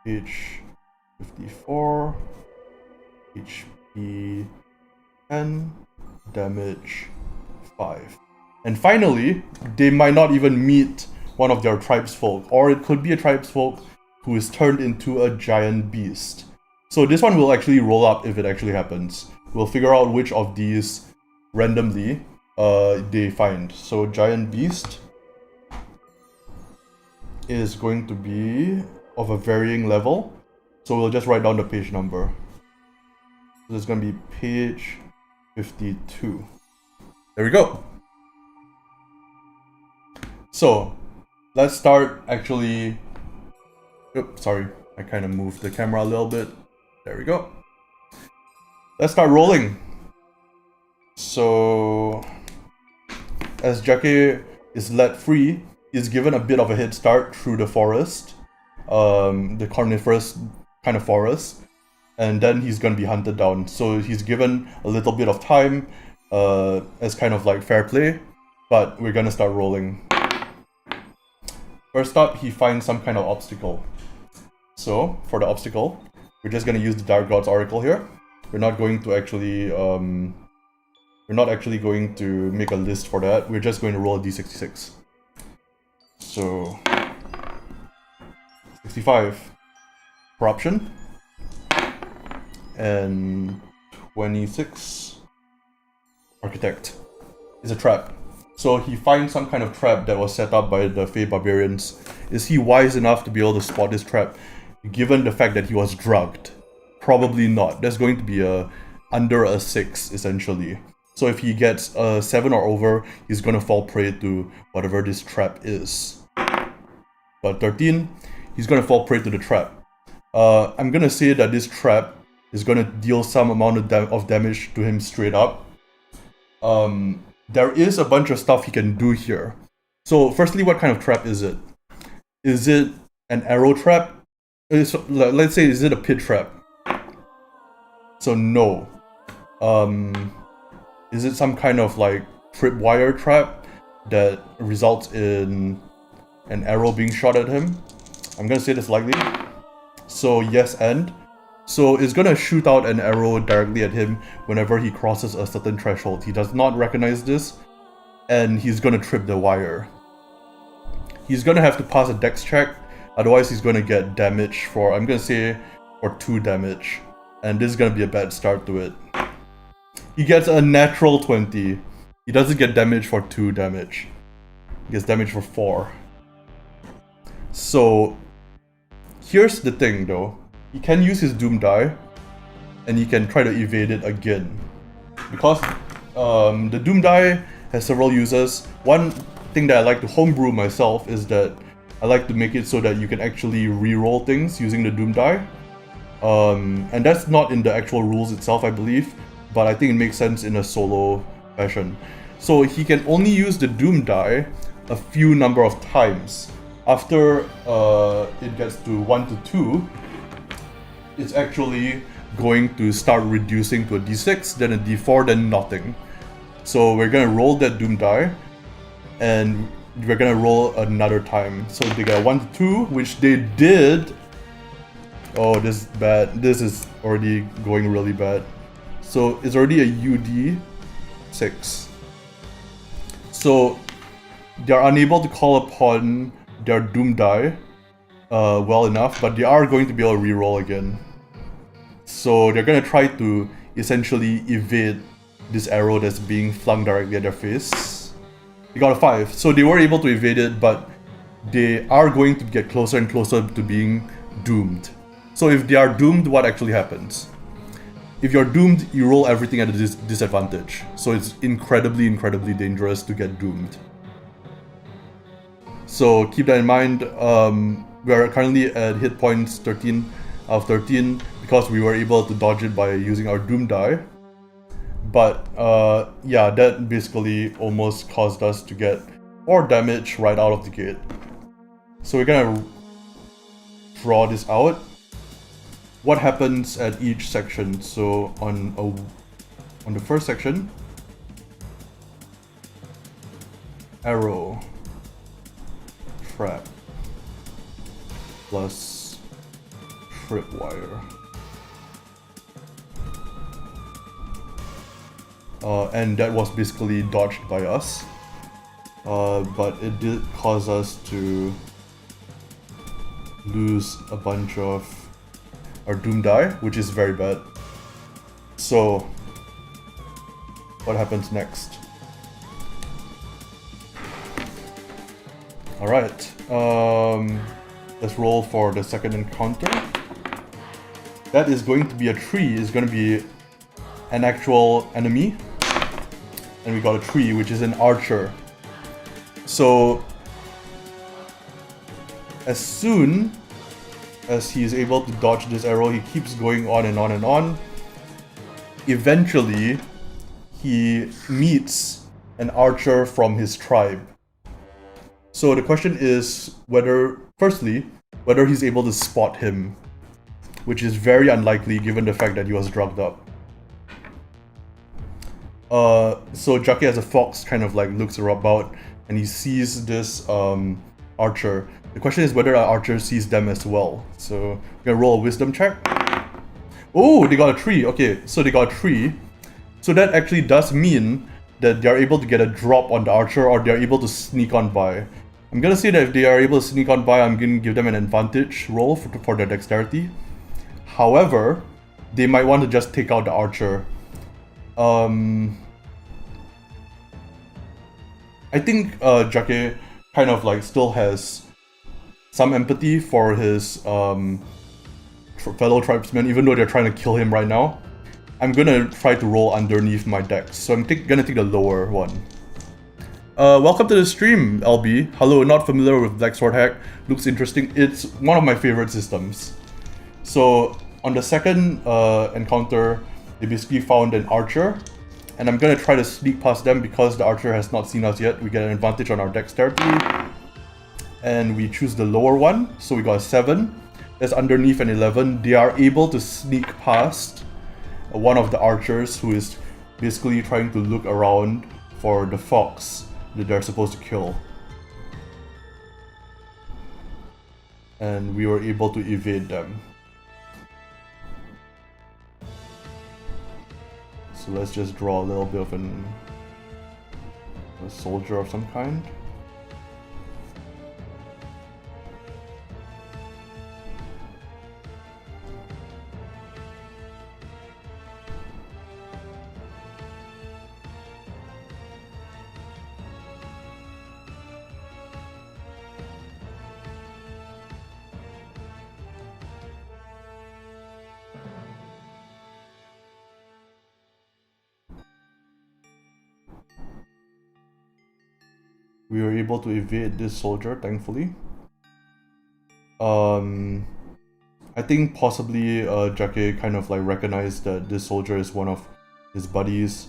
Page 54, HP 10, damage 5. And finally, they might not even meet one of their tribesfolk, or it could be a tribesfolk who is turned into a giant beast. So this one will actually roll up if it actually happens. We'll figure out which of these randomly they find. So giant beast is going to be of a varying level. So we'll just write down the page number. So it's going to be page 52. There we go. So let's start actually. Oops, sorry, I kind of moved the camera a little bit. There we go. Let's start rolling. So as Jackie is let free, he's given a bit of a head start through the forest, the carnivorous kind of forest, and then he's gonna be hunted down. So he's given a little bit of time as kind of like fair play, but we're gonna start rolling. First up, he finds some kind of obstacle. So for the obstacle, we're just gonna use the Dark God's Oracle here. We're not going to actually going to make a list for that. We're just going to roll a d66. So 65 corruption and 26 architect is a trap. So he finds some kind of trap that was set up by the Fey Barbarians. Is he wise enough to be able to spot this trap, given the fact that he was drugged? Probably not. That's going to be under a 6, essentially. So if he gets a 7 or over, he's going to fall prey to whatever this trap is. But 13, he's going to fall prey to the trap. I'm going to say that this trap is going to deal some amount of damage to him straight up. there is a bunch of stuff he can do here. So firstly, what kind of trap is it? Is it an arrow trap? Let's say, is it a pit trap? So no. Is it some kind of like tripwire trap that results in an arrow being shot at him? I'm gonna say this likely. So yes, and so it's gonna shoot out an arrow directly at him whenever he crosses a certain threshold. He does not recognize this, and he's gonna trip the wire. He's gonna have to pass a dex check, otherwise he's gonna get damage for, I'm gonna say, for 2 damage. And this is gonna be a bad start to it. He gets a natural 20. He doesn't get damage for 2 damage. He gets damage for 4. So, here's the thing though. He can use his Doom die, and he can try to evade it again. Because the Doom die has several uses. One thing that I like to homebrew myself is that I like to make it so that you can actually re-roll things using the Doom die. And that's not in the actual rules itself, I believe, but I think it makes sense in a solo fashion. So he can only use the Doom die a few number of times. After it gets to 1 to 2, it's actually going to start reducing to a d6, then a d4, then nothing. So we're gonna roll that Doom die, and we're gonna roll another time. So they got 1 to 2, which they did. Oh, this is bad. This is already going really bad. So it's already a UD6. So they're unable to call upon their Doom die well enough, but they are going to be able to reroll again. So they're gonna try to essentially evade this arrow that's being flung directly at their face. They got a 5, so they were able to evade it, but they are going to get closer and closer to being doomed. So if they are doomed, what actually happens? If you're doomed, you roll everything at a disadvantage. So it's incredibly, incredibly dangerous to get doomed. So keep that in mind. We are currently at hit points 13 out of 13 because we were able to dodge it by using our Doom die. But yeah, that basically almost caused us to get 4 damage right out of the gate. So we're gonna draw this out. What happens at each section? So on the first section, arrow, trap, plus tripwire. And that was basically dodged by us. But it did cause us to lose a bunch of our Doom die, which is very bad. So, what happens next? Alright, let's roll for the second encounter. That is going to be a tree, is going to be an actual enemy. And we got a tree, which is an archer. So, as soon as he is able to dodge this arrow, he keeps going on and on and on. Eventually, he meets an archer from his tribe. So the question is whether he's able to spot him, which is very unlikely given the fact that he was drugged up. So Jake as a fox kind of like looks about and he sees this archer. The question is whether our archer sees them as well. So we're gonna roll a wisdom check. Oh, they got a tree. Okay, so they got a tree. So that actually does mean that they're able to get a drop on the archer, or they're able to sneak on by. I'm gonna say that if they are able to sneak on by, I'm gonna give them an advantage roll for their dexterity. However, they might want to just take out the archer. I think Jake kind of like still has some empathy for his fellow tribesmen, even though they're trying to kill him right now. I'm gonna try to roll underneath my dex, so I'm gonna take the lower one. Welcome to the stream, LB. Hello, not familiar with Black Sword Hack. Looks interesting. It's one of my favorite systems. So on the second encounter, they basically found an archer, And I'm gonna try to sneak past them because the archer has not seen us yet. We get an advantage on our dexterity. And we choose the lower one, so we got a 7. That's underneath an 11. They are able to sneak past one of the archers who is basically trying to look around for the fox that they're supposed to kill. And we were able to evade them. So let's just draw a little bit of a soldier of some kind. We were able to evade this soldier, thankfully. I think possibly Jake kind of like recognized that this soldier is one of his buddies,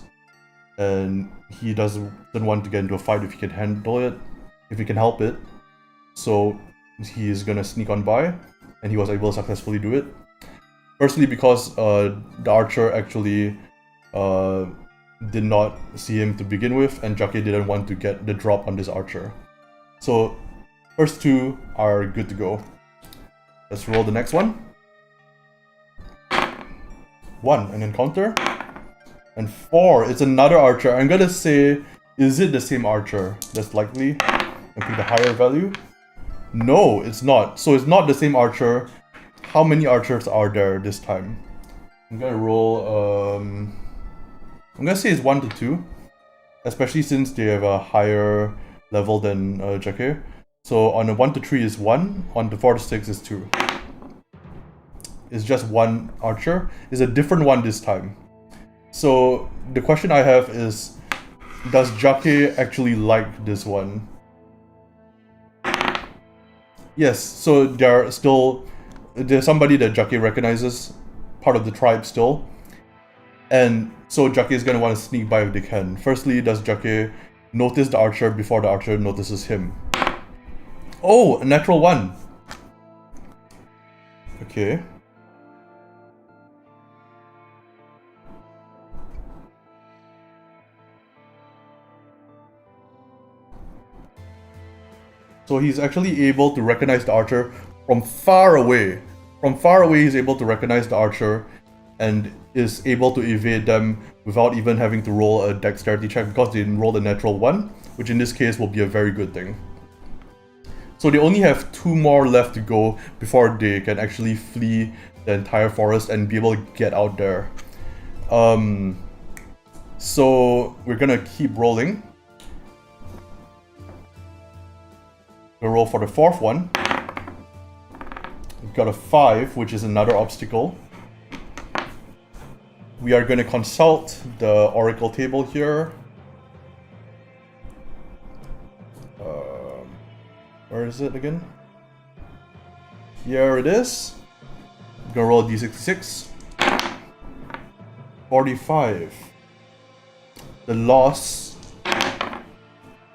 and he doesn't want to get into a fight if he can handle it, if he can help it. So he's gonna sneak on by, and he was able to successfully do it. Firstly, because the archer actually did not see him to begin with, and Jake didn't want to get the drop on this archer. So first two are good to go. Let's roll the next one. 1, an encounter. And 4, it's another archer. I'm gonna say, is it the same archer? That's likely. And pick the higher value. No, it's not. So it's not the same archer. How many archers are there this time? I'm gonna roll, I'm gonna say it's 1 to 2. Especially since they have a higher level than Jake. So on a 1 to 3 is 1, on the 4 to 6 is 2. It's just one archer. It's a different one this time. So the question I have is, does Jake actually like this one? Yes, so there's somebody that Jake recognizes, part of the tribe still. And so Jake is going to want to sneak by if they can. Firstly, does Jake notice the archer before the archer notices him? Oh, a natural 1. Okay. So he's actually able to recognize the archer from far away. From far away, he's able to recognize the archer and is able to evade them without even having to roll a dexterity check because they rolled a natural 1, which in this case will be a very good thing. So they only have 2 more left to go before they can actually flee the entire forest and be able to get out there. So we're gonna keep rolling. We'll roll for the 4th one. We've got a 5, which is another obstacle. We are going to consult the oracle table here. Where is it again? Here it is. I'm going to roll a d66. 45. The loss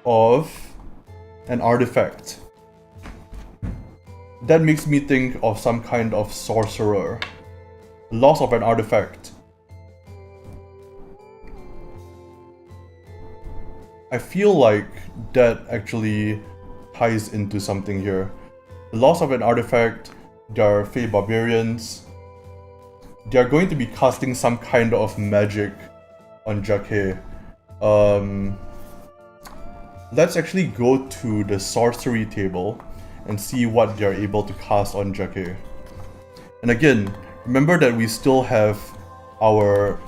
of an artifact. That makes me think of some kind of sorcerer. Loss of an artifact. I feel like that actually ties into something here. The loss of an artifact, they are Fey Barbarians. They are going to be casting some kind of magic on Jake. Let's actually go to the sorcery table and see what they're able to cast on Jake. And again, remember that we still have our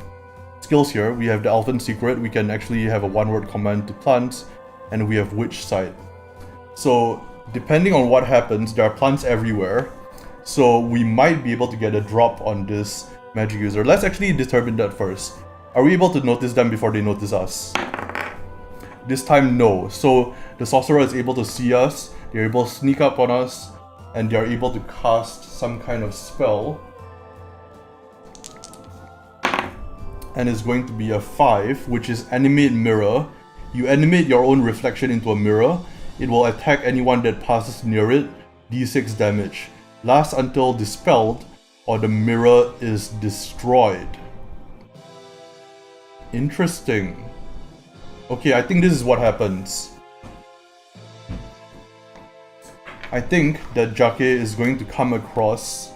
skills here. We have the Elven Secret, we can actually have a 1-word command to plants, and we have Witch Sight. So depending on what happens, there are plants everywhere. So we might be able to get a drop on this magic user. Let's actually determine that first. Are we able to notice them before they notice us? This time, no. So the sorcerer is able to see us, they're able to sneak up on us, and they're able to cast some kind of spell. and it's going to be a 5, which is animate mirror. You animate your own reflection into a mirror. It will attack anyone that passes near it, d6 damage. Lasts until dispelled or the mirror is destroyed. Interesting. Okay, I think this is what happens. I think that Jake is going to come across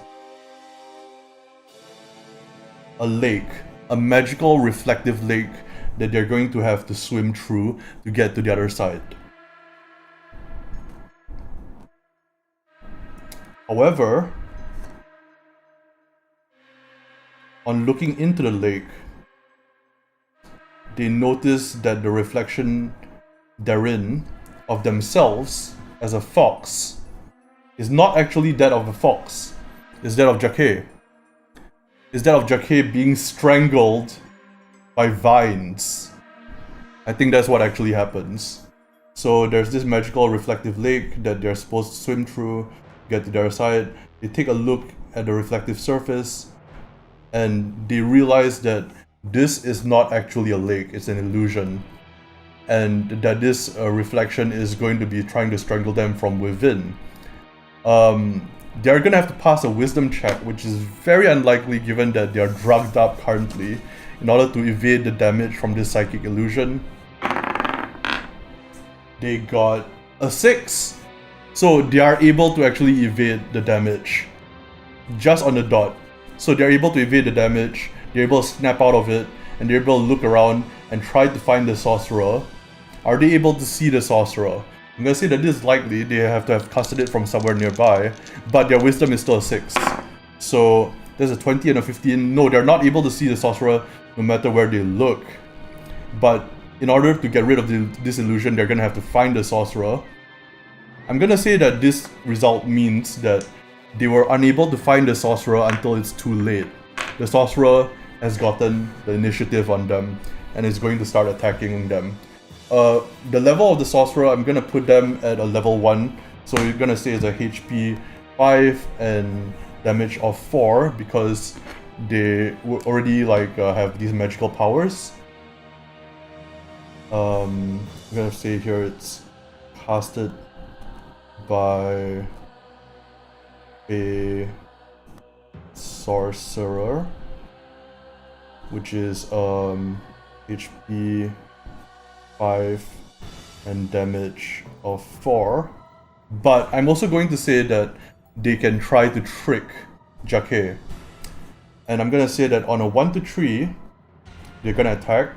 a lake, a magical reflective lake that they're going to have to swim through to get to the other side. However, on looking into the lake, they notice that the reflection therein of themselves as a fox is not actually that of a fox, it's that of Jake. It's that of Jake being strangled by vines. I think that's what actually happens. So there's this magical reflective lake that they're supposed to swim through, get to the other side. They take a look at the reflective surface and they realize that this is not actually a lake, it's an illusion. And that this reflection is going to be trying to strangle them from within. They're gonna have to pass a wisdom check, which is very unlikely given that they're drugged up currently, in order to evade the damage from this psychic illusion. They got a 6. So they are able to actually evade the damage. Just on the dot. So they're able to evade the damage, they're able to snap out of it, and they're able to look around and try to find the sorcerer. Are they able to see the sorcerer? I'm gonna say that this is likely, they have to have casted it from somewhere nearby, but their wisdom is still a 6. So there's a 20 and a 15. No, they're not able to see the sorcerer no matter where they look. But in order to get rid of this illusion, they're gonna have to find the sorcerer. I'm gonna say that this result means that they were unable to find the sorcerer until it's too late. The sorcerer has gotten the initiative on them and is going to start attacking them. The level of the sorcerer, I'm gonna put them at a level 1. So you're gonna say it's a HP 5 and damage of 4 because they already have these magical powers. I'm gonna say here it's casted by a sorcerer, which is HP 5 and damage of 4. But I'm also going to say that they can try to trick Jake. And I'm gonna say that on a 1 to 3, they're gonna attack.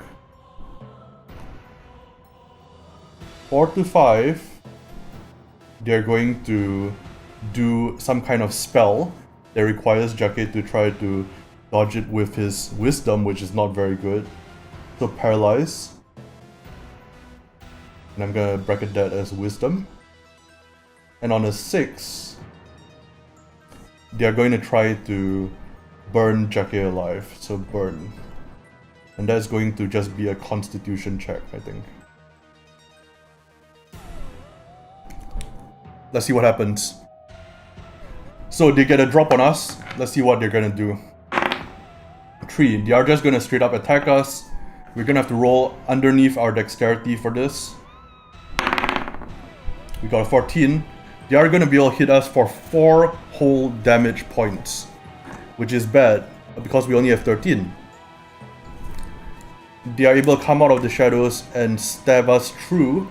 4 to 5, they're going to do some kind of spell that requires Jake to try to dodge it with his wisdom, which is not very good. So paralyze. And I'm gonna bracket that as wisdom. And on a 6, they're going to try to burn Jake alive. So burn. And that's going to just be a constitution check, I think. Let's see what happens. So they get a drop on us. Let's see what they're gonna do. 3. They are just gonna straight up attack us. We're gonna have to roll underneath our dexterity for this. We got a 14. They are gonna be able to hit us for 4 whole damage points, which is bad because we only have 13. They are able to come out of the shadows and stab us through.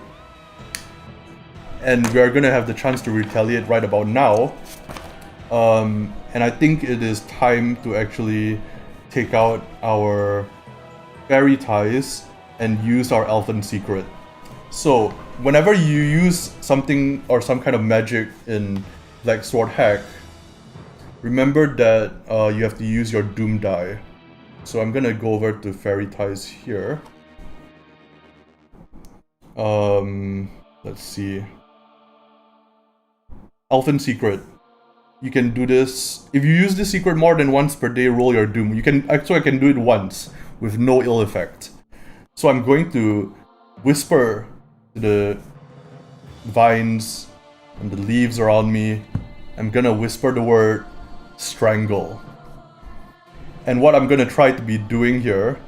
And we are gonna have the chance to retaliate right about now. And I think it is time to actually take out our fairy ties and use our elfin secret. So whenever you use something or some kind of magic in Black Sword Hack, remember that you have to use your doom die. So I'm gonna go over to fairy ties here. Let's see. Elfin secret. You can do this. If you use this secret more than once per day, roll your doom. You can actually I can do it once with no ill effect. So I'm going to whisper to the vines and the leaves around me. I'm gonna whisper the word strangle. And what I'm gonna try to be doing here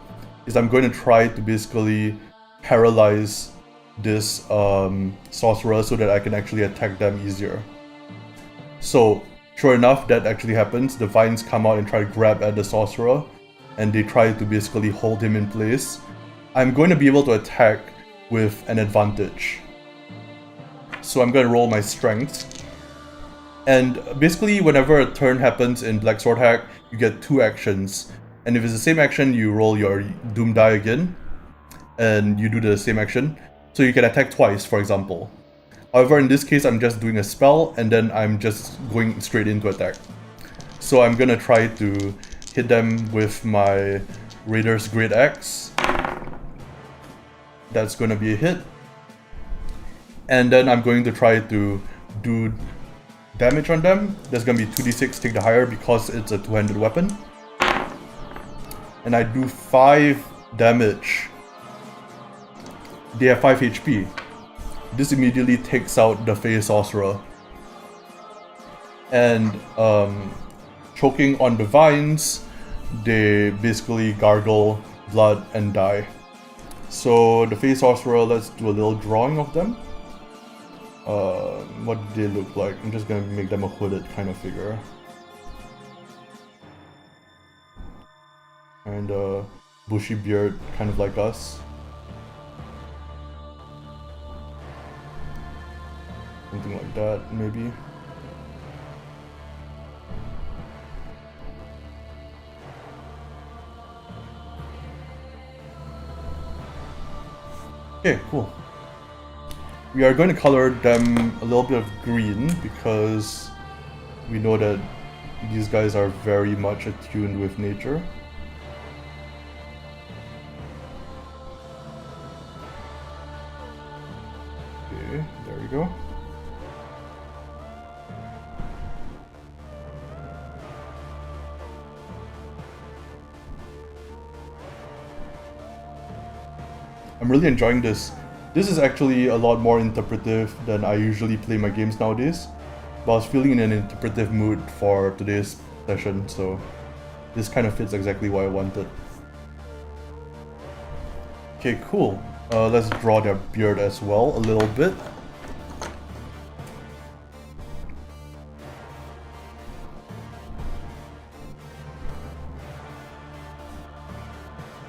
is I'm going to try to basically paralyze this sorcerer so that I can actually attack them easier. So, sure enough, that actually happens. The vines come out and try to grab at the sorcerer, and they try to basically hold him in place. I'm going to be able to attack with an advantage. So I'm going to roll my strength. And basically, whenever a turn happens in Black Sword Hack, you get 2 actions. And if it's the same action, you roll your Doom die again, and you do the same action. So you can attack twice, for example. However, in this case, I'm just doing a spell, and then I'm just going straight into attack. So I'm gonna try to hit them with my Raider's Great Axe. That's gonna be a hit. And then I'm going to try to do damage on them. There's gonna be 2d6, take the higher because it's a two-handed weapon. And I do 5 damage. They have 5 HP. This immediately takes out the Fey Sorcerer. And choking on the vines, they basically gargle blood and die. So the Fey Sorcerer, let's do a little drawing of them. What do they look like? I'm just gonna make them a hooded kind of figure. And bushy beard, kind of like us. Something like that, maybe. Okay, cool. We are going to color them a little bit of green because we know that these guys are very much attuned with nature. Okay, there we go. I'm really enjoying this. This is actually a lot more interpretive than I usually play my games nowadays. But I was feeling in an interpretive mood for today's session, so this kind of fits exactly what I wanted. Okay, cool. Let's draw their beard as well a little bit.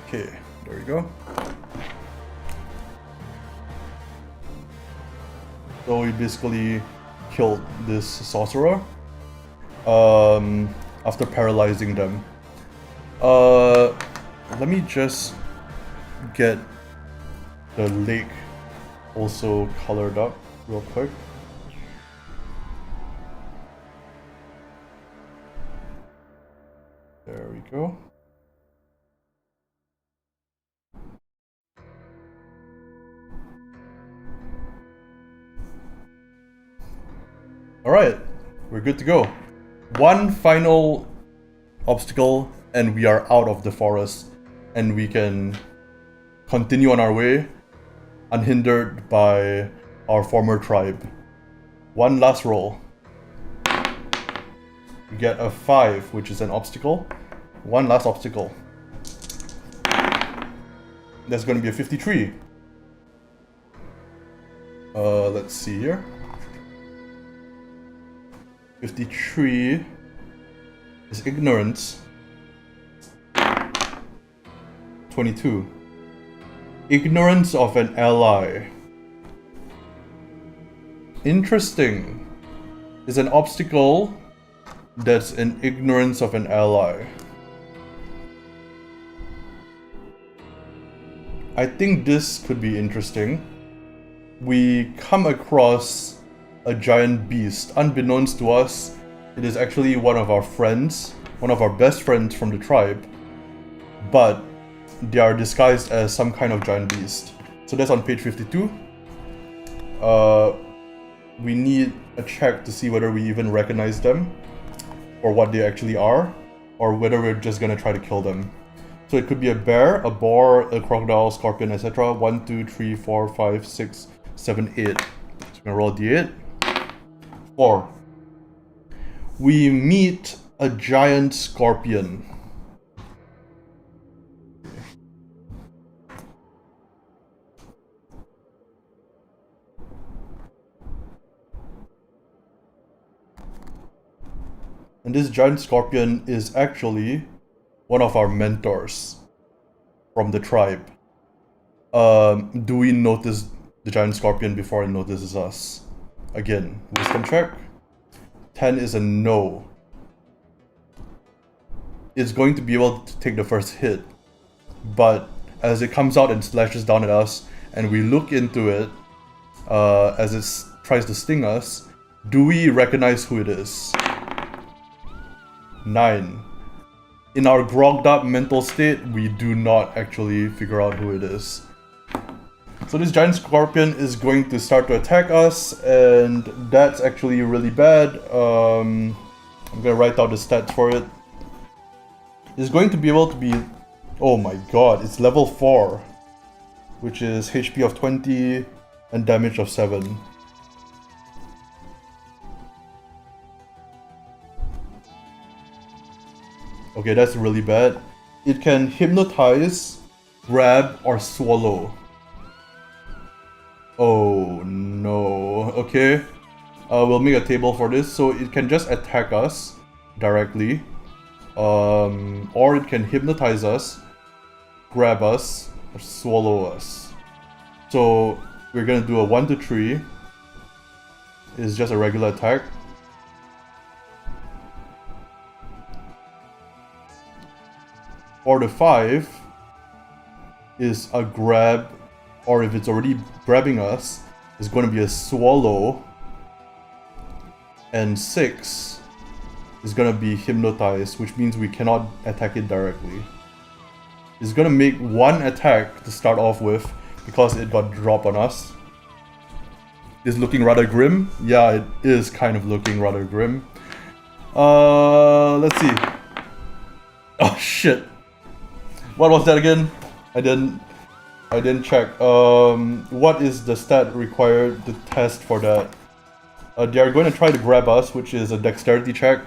Okay, there we go. So we basically killed this sorcerer after paralyzing them. Let me just get the lake also colored up real quick. There we go. Alright, we're good to go. One final obstacle and we are out of the forest and we can continue on our way unhindered by our former tribe. One last roll. We get a 5, which is an obstacle. One last obstacle. That's going to be a 53. Let's see here. 53 is ignorance. 22. Ignorance of an ally. Interesting. Is an obstacle that's an ignorance of an ally. I think this could be interesting. We come across a giant beast. Unbeknownst to us, it is actually one of our friends, one of our best friends from the tribe, but they are disguised as some kind of giant beast. So that's on page 52. We need a check to see whether we even recognize them, or what they actually are, or whether we're just gonna try to kill them. So it could be a bear, a boar, a crocodile, scorpion, etc. 1, 2, 3, 4, 5, 6, 7, 8. So we're gonna roll a d8. 4. We meet a giant scorpion. And this giant scorpion is actually one of our mentors from the tribe. Do we notice the giant scorpion before it notices us? Again, wisdom check. 10 is a no. It's going to be able to take the first hit, but as it comes out and slashes down at us, and we look into it, as it tries to sting us, do we recognize who it is? 9. In our grogged up mental state, we do not actually figure out who it is. So this giant scorpion is going to start to attack us, and that's actually really bad. I'm gonna write out the stats for it. It's going to be able to be... Oh my god, it's level 4, which is HP of 20 and damage of 7. Okay, that's really bad. It can hypnotize, grab, or swallow. Oh no. Okay. We'll make a table for this, so it can just attack us directly. Or it can hypnotize us, grab us, or swallow us. So we're gonna do a 1 to 3. It's just a regular attack. Or the 5 is a grab, or if it's already grabbing us, it's going to be a swallow. And 6 is going to be hypnotized, which means we cannot attack it directly. It's going to make one attack to start off with because it got dropped on us. It's looking rather grim. Yeah, it is kind of looking rather grim. Let's see. Oh shit. What was that again? I didn't check. What is the stat required to test for that? They are going to try to grab us, which is a dexterity check.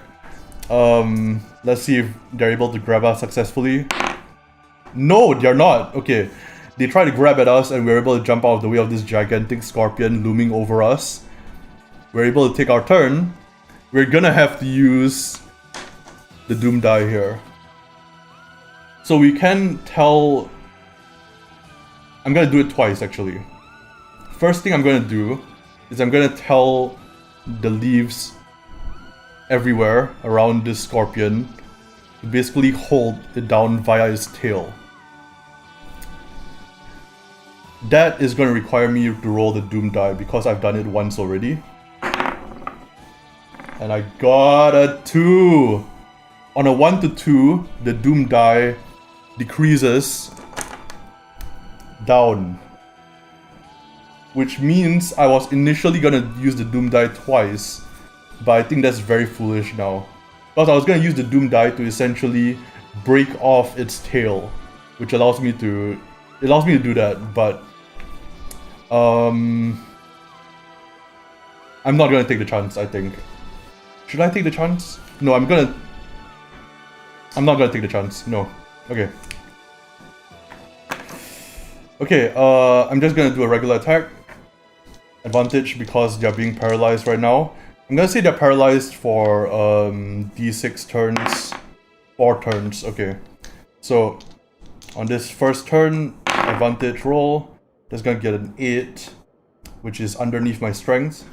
Let's see if they're able to grab us successfully. No, they're not. Okay. They try to grab at us and we're able to jump out of the way of this gigantic scorpion looming over us. We're able to take our turn. We're gonna have to use the Doom die here. So we can tell... I'm gonna do it twice actually. First thing I'm gonna do is I'm gonna tell the leaves everywhere around this scorpion to basically hold it down via its tail. That is going to require me to roll the Doom die because I've done it once already. And I got a 2! On a 1 to 2, the Doom die decreases down. Which means I was initially going to use the Doom die twice, but I think that's very foolish now. Because I was going to use the Doom die to essentially break off its tail, which allows me to... It allows me to do that, but... I'm not gonna take the chance, I think. Should I take the chance? No, I'm not gonna take the chance. No. Okay. Okay, I'm just gonna do a regular attack. Advantage because they're being paralyzed right now. I'm gonna say they're paralyzed for D6 turns. 4 turns, okay. So, on this first turn, advantage roll. That's gonna get an 8, which is underneath my strength.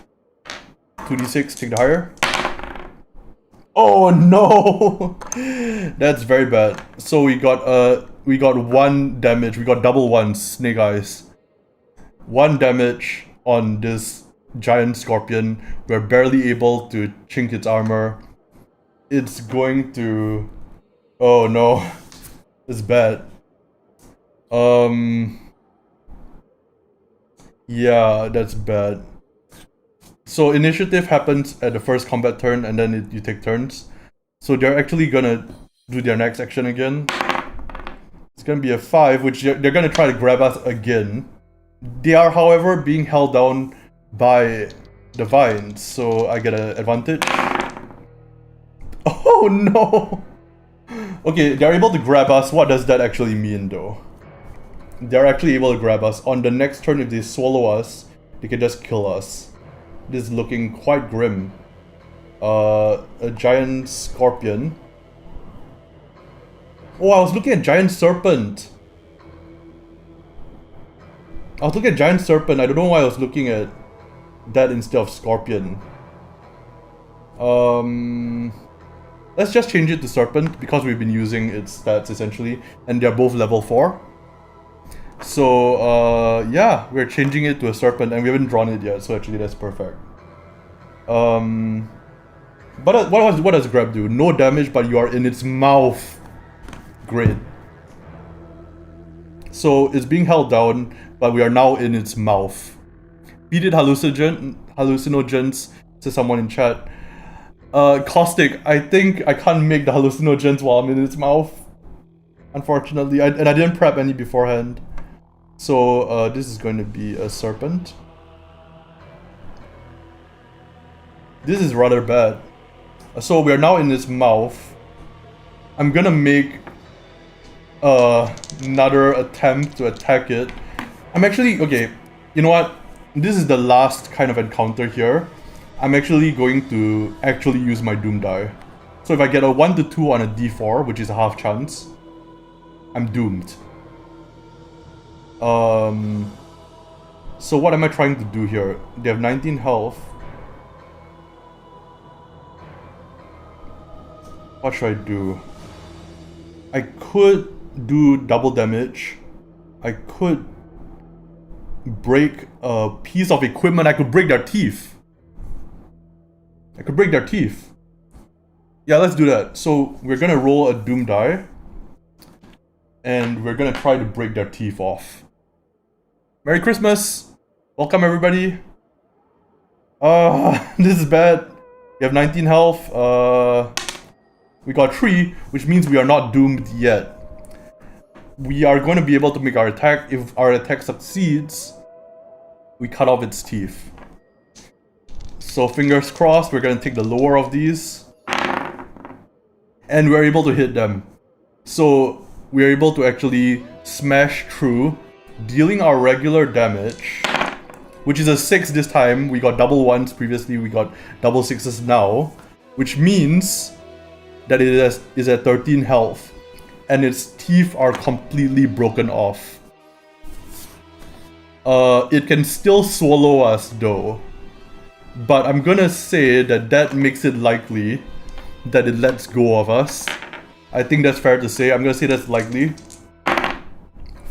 2d6, take the higher. Oh no! That's very bad. So we got 1 damage. We got double ones, snake eyes. 1 damage on this giant scorpion. We're barely able to chink its armor. It's going to... Oh no. It's bad. Yeah, that's bad. So initiative happens at the first combat turn and then you take turns. So they're actually gonna do their next action again. It's gonna be a 5, which they're gonna try to grab us again. They are, however, being held down by the vines, so I get an advantage. Oh no! Okay, they're able to grab us. What does that actually mean though? They're actually able to grab us. On the next turn, if they swallow us, they can just kill us. This is looking quite grim. a giant scorpion. Oh, I was looking at giant serpent. I don't know why I was looking at that instead of scorpion. Let's just change it to serpent because we've been using its stats essentially, and they're both level 4. So yeah, we're changing it to a serpent, and we haven't drawn it yet, so actually that's perfect. But what does grab do? No damage, but you are in its mouth. Great. So it's being held down, but we are now in its mouth. Beat it hallucinogens, says someone in chat. Caustic, I think I can't make the hallucinogens while I'm in its mouth. Unfortunately, and I didn't prep any beforehand. So this is going to be a serpent. This is rather bad. So we are now in its mouth. I'm gonna make another attempt to attack it. I'm actually, okay, you know what? This is the last kind of encounter here. I'm actually going to use my Doom die. So if I get a 1 to 2 on a d4, which is a half chance, I'm doomed. So what am I trying to do here? They have 19 health. What should I do? I could do double damage. I could break a piece of equipment. I could break their teeth. Yeah, let's do that. So we're gonna roll a Doom die, and we're gonna try to break their teeth off. Merry Christmas! Welcome everybody. This is bad. You have 19 health. We got 3, which means we are not doomed yet. We are going to be able to make our attack. If our attack succeeds, we cut off its teeth. So fingers crossed, we're going to take the lower of these. And we're able to hit them. So we're able to actually smash through, dealing our regular damage, which is a 6 this time. We got double 1s previously, we got double 6s now, which means that it is at 13 health, and its teeth are completely broken off. It can still swallow us though, but I'm gonna say that makes it likely that it lets go of us. I think that's fair to say. I'm gonna say that's likely.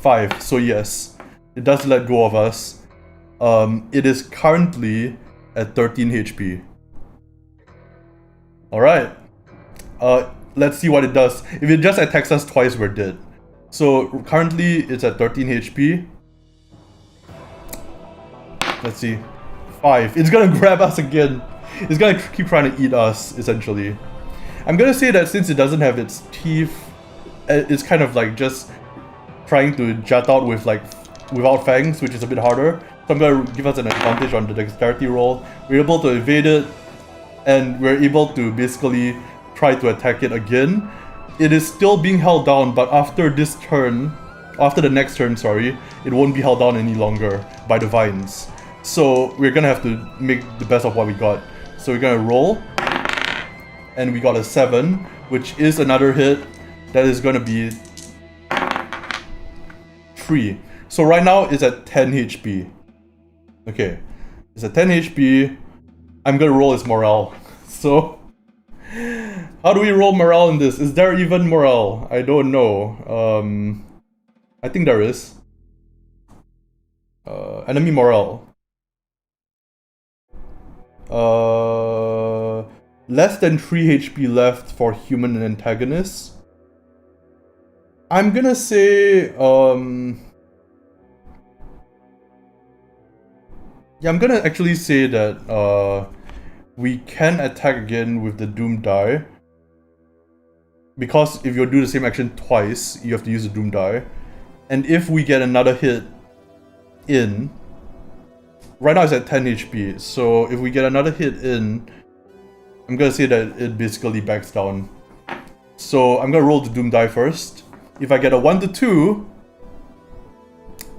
5, so yes, it does let go of us. It is currently at 13 HP. Alright. Let's see what it does. If it just attacks us twice, we're dead. So currently it's at 13 HP. Let's see. 5. It's gonna grab us again. It's gonna keep trying to eat us, essentially. I'm gonna say that since it doesn't have its teeth, it's kind of like just trying to jut out with without fangs, which is a bit harder. So I'm gonna give us an advantage on the dexterity roll. We're able to evade it, and we're able to basically try to attack it again. It is still being held down, but after the next turn, sorry, it won't be held down any longer by the vines. So we're gonna have to make the best of what we got. So we're gonna roll, and we got a 7, which is another hit. That is gonna be 3. So right now it's at 10 HP. Okay, it's at 10 HP. I'm gonna roll its morale. So how do we roll morale in this? Is there even morale? I don't know. I think there is. Enemy morale. Less than 3 HP left for human antagonists. I'm gonna say, yeah, I'm gonna actually say that, we can attack again with the Doom die. Because if you do the same action twice, you have to use the Doom die. And if we get another hit in... Right now it's at 10 HP, so if we get another hit in, I'm gonna say that it basically backs down. So I'm gonna roll the Doom die first. If I get a 1 to 2,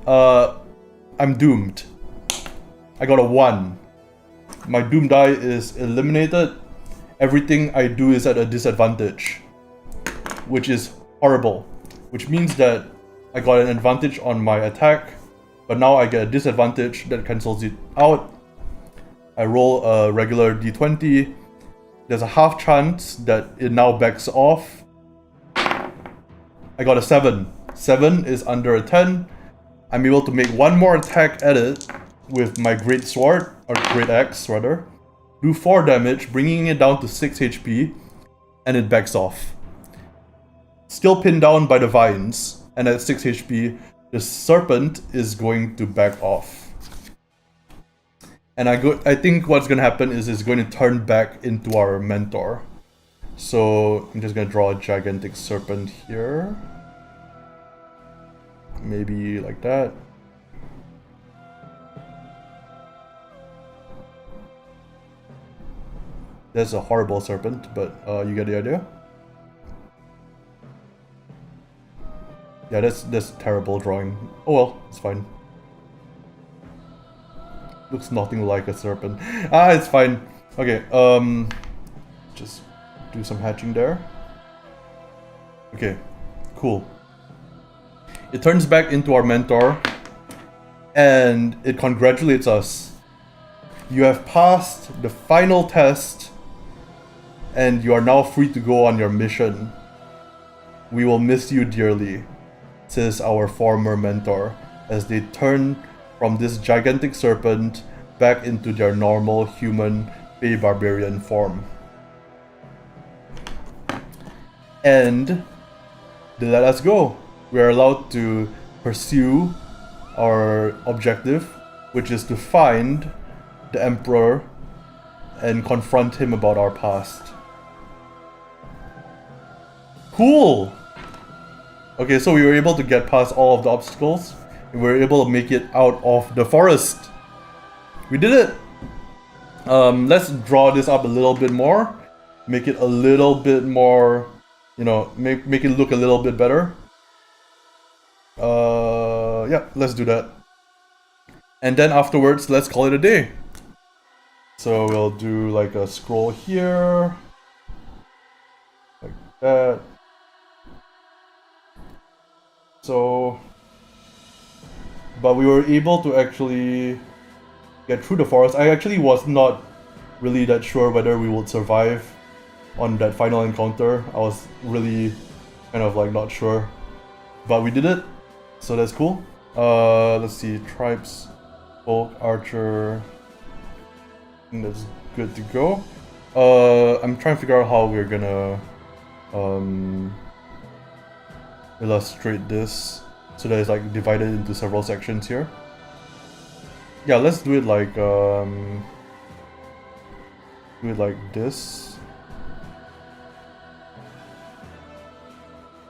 I'm doomed. I got a 1. My Doom die is eliminated, everything I do is at a disadvantage, which is horrible. Which means that I got an advantage on my attack, but now I get a disadvantage that cancels it out. I roll a regular d20. There's a half chance that it now backs off. I got a 7. 7 is under a 10. I'm able to make one more attack at it with my Great Sword, or Great Axe rather. Do 4 damage, bringing it down to 6 HP, and it backs off. Still pinned down by the vines, and at 6 HP, the serpent is going to back off. And I think what's gonna happen is it's going to turn back into our mentor. So I'm just gonna draw a gigantic serpent here. Maybe like that. That's a horrible serpent, but you get the idea? Yeah, that's terrible drawing. Oh well, it's fine. Looks nothing like a serpent. It's fine. Okay, just do some hatching there. Okay, cool. It turns back into our mentor, and it congratulates us. You have passed the final test, and you are now free to go on your mission. We will miss you dearly, says our former mentor, as they turn from this gigantic serpent back into their normal human Fey barbarian form. And they let us go. We are allowed to pursue our objective, which is to find the Emperor and confront him about our past. Cool! Okay, so we were able to get past all of the obstacles. We were able to make it out of the forest. We did it! Let's draw this up a little bit more. Make it a little bit more, you know, make it look a little bit better. Yeah, let's do that. And then afterwards, let's call it a day. So we'll do like a scroll here. Like that. So... But we were able to actually get through the forest. I actually was not really that sure whether we would survive on that final encounter. I was really kind of like not sure. But we did it, so that's cool. Let's see, tribes, folk, archer. I think that's good to go. I'm trying to figure out how we're gonna illustrate this. So that it's like divided into several sections here. Yeah, let's do it like this.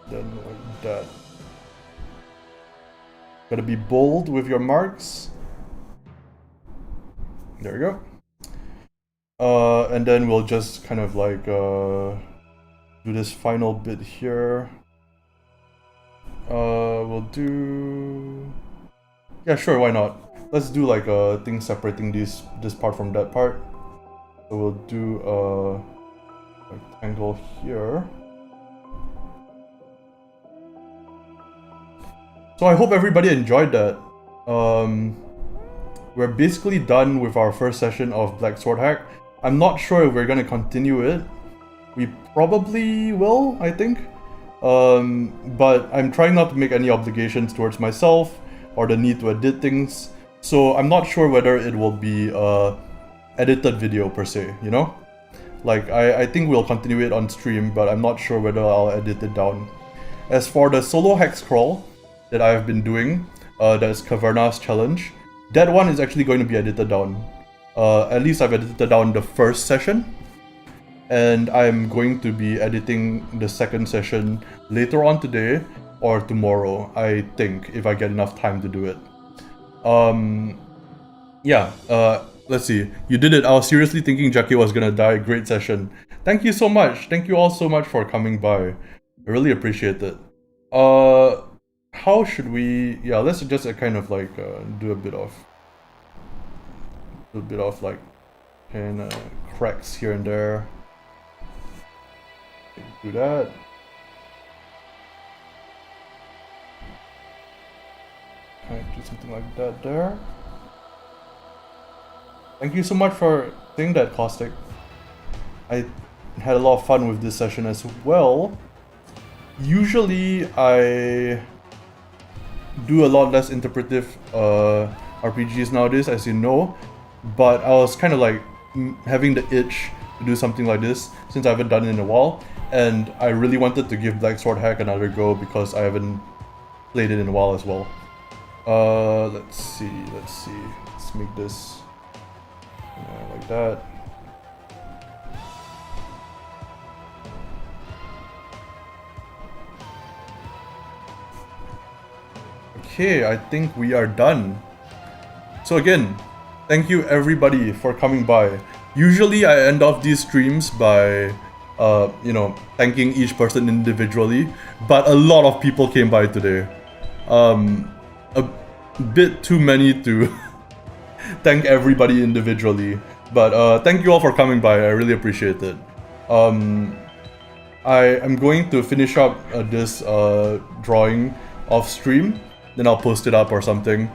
Then like that. Gotta be bold with your marks. There we go. And then we'll just kind of like do this final bit here. We'll do... Yeah, sure, why not? Let's do like a thing separating this part from that part. So we'll do a rectangle here. So I hope everybody enjoyed that. We're basically done with our first session of Black Sword Hack. I'm not sure if we're gonna continue it. We probably will, I think. But I'm trying not to make any obligations towards myself or the need to edit things. So I'm not sure whether it will be a edited video per se, you know? Like, I think we'll continue it on stream, but I'm not sure whether I'll edit it down. As for the solo hex crawl that I have been doing, that's Caverna's challenge, that one is actually going to be edited down. At least I've edited down the first session. And I'm going to be editing the second session later on today or tomorrow, I think, if I get enough time to do it. Let's see. You did it. I was seriously thinking Jackie was gonna die. Great session. Thank you so much. Thank you all so much for coming by. I really appreciate it. How should we... Yeah, let's just kind of like do a bit of like kind of cracks here and there. Do that. Alright, do something like that there. Thank you so much for saying that, Caustic. I had a lot of fun with this session as well. Usually I do a lot less interpretive RPGs nowadays, as you know, but I was kind of like having the itch to do something like this since I haven't done it in a while, and I really wanted to give Black Sword Hack another go because I haven't played it in a while as well. Let's see. Let's make this like that. Okay, I think we are done. So again, thank you everybody for coming by. Usually I end off these streams by, thanking each person individually, but a lot of people came by today. A bit too many to thank everybody individually, but thank you all for coming by. I really appreciate it. I am going to finish up this drawing off stream, then I'll post it up or something.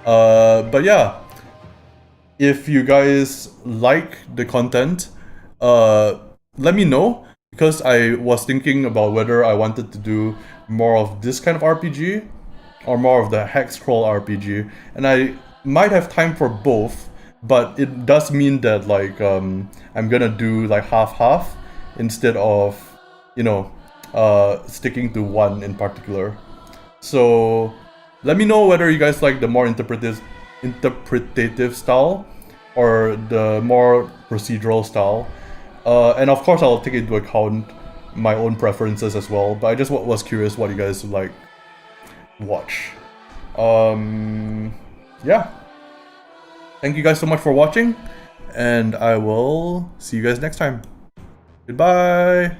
But yeah, if you guys like the content, let me know, because I was thinking about whether I wanted to do more of this kind of RPG or more of the hex scroll RPG, and I might have time for both, but it does mean that like I'm gonna do like half instead of sticking to one in particular. So let me know whether you guys like the more interpretative style or the more procedural style. And of course I'll take into account my own preferences as well, but I just was curious what you guys like watch. Yeah. Thank you guys so much for watching, and I will see you guys next time. Goodbye!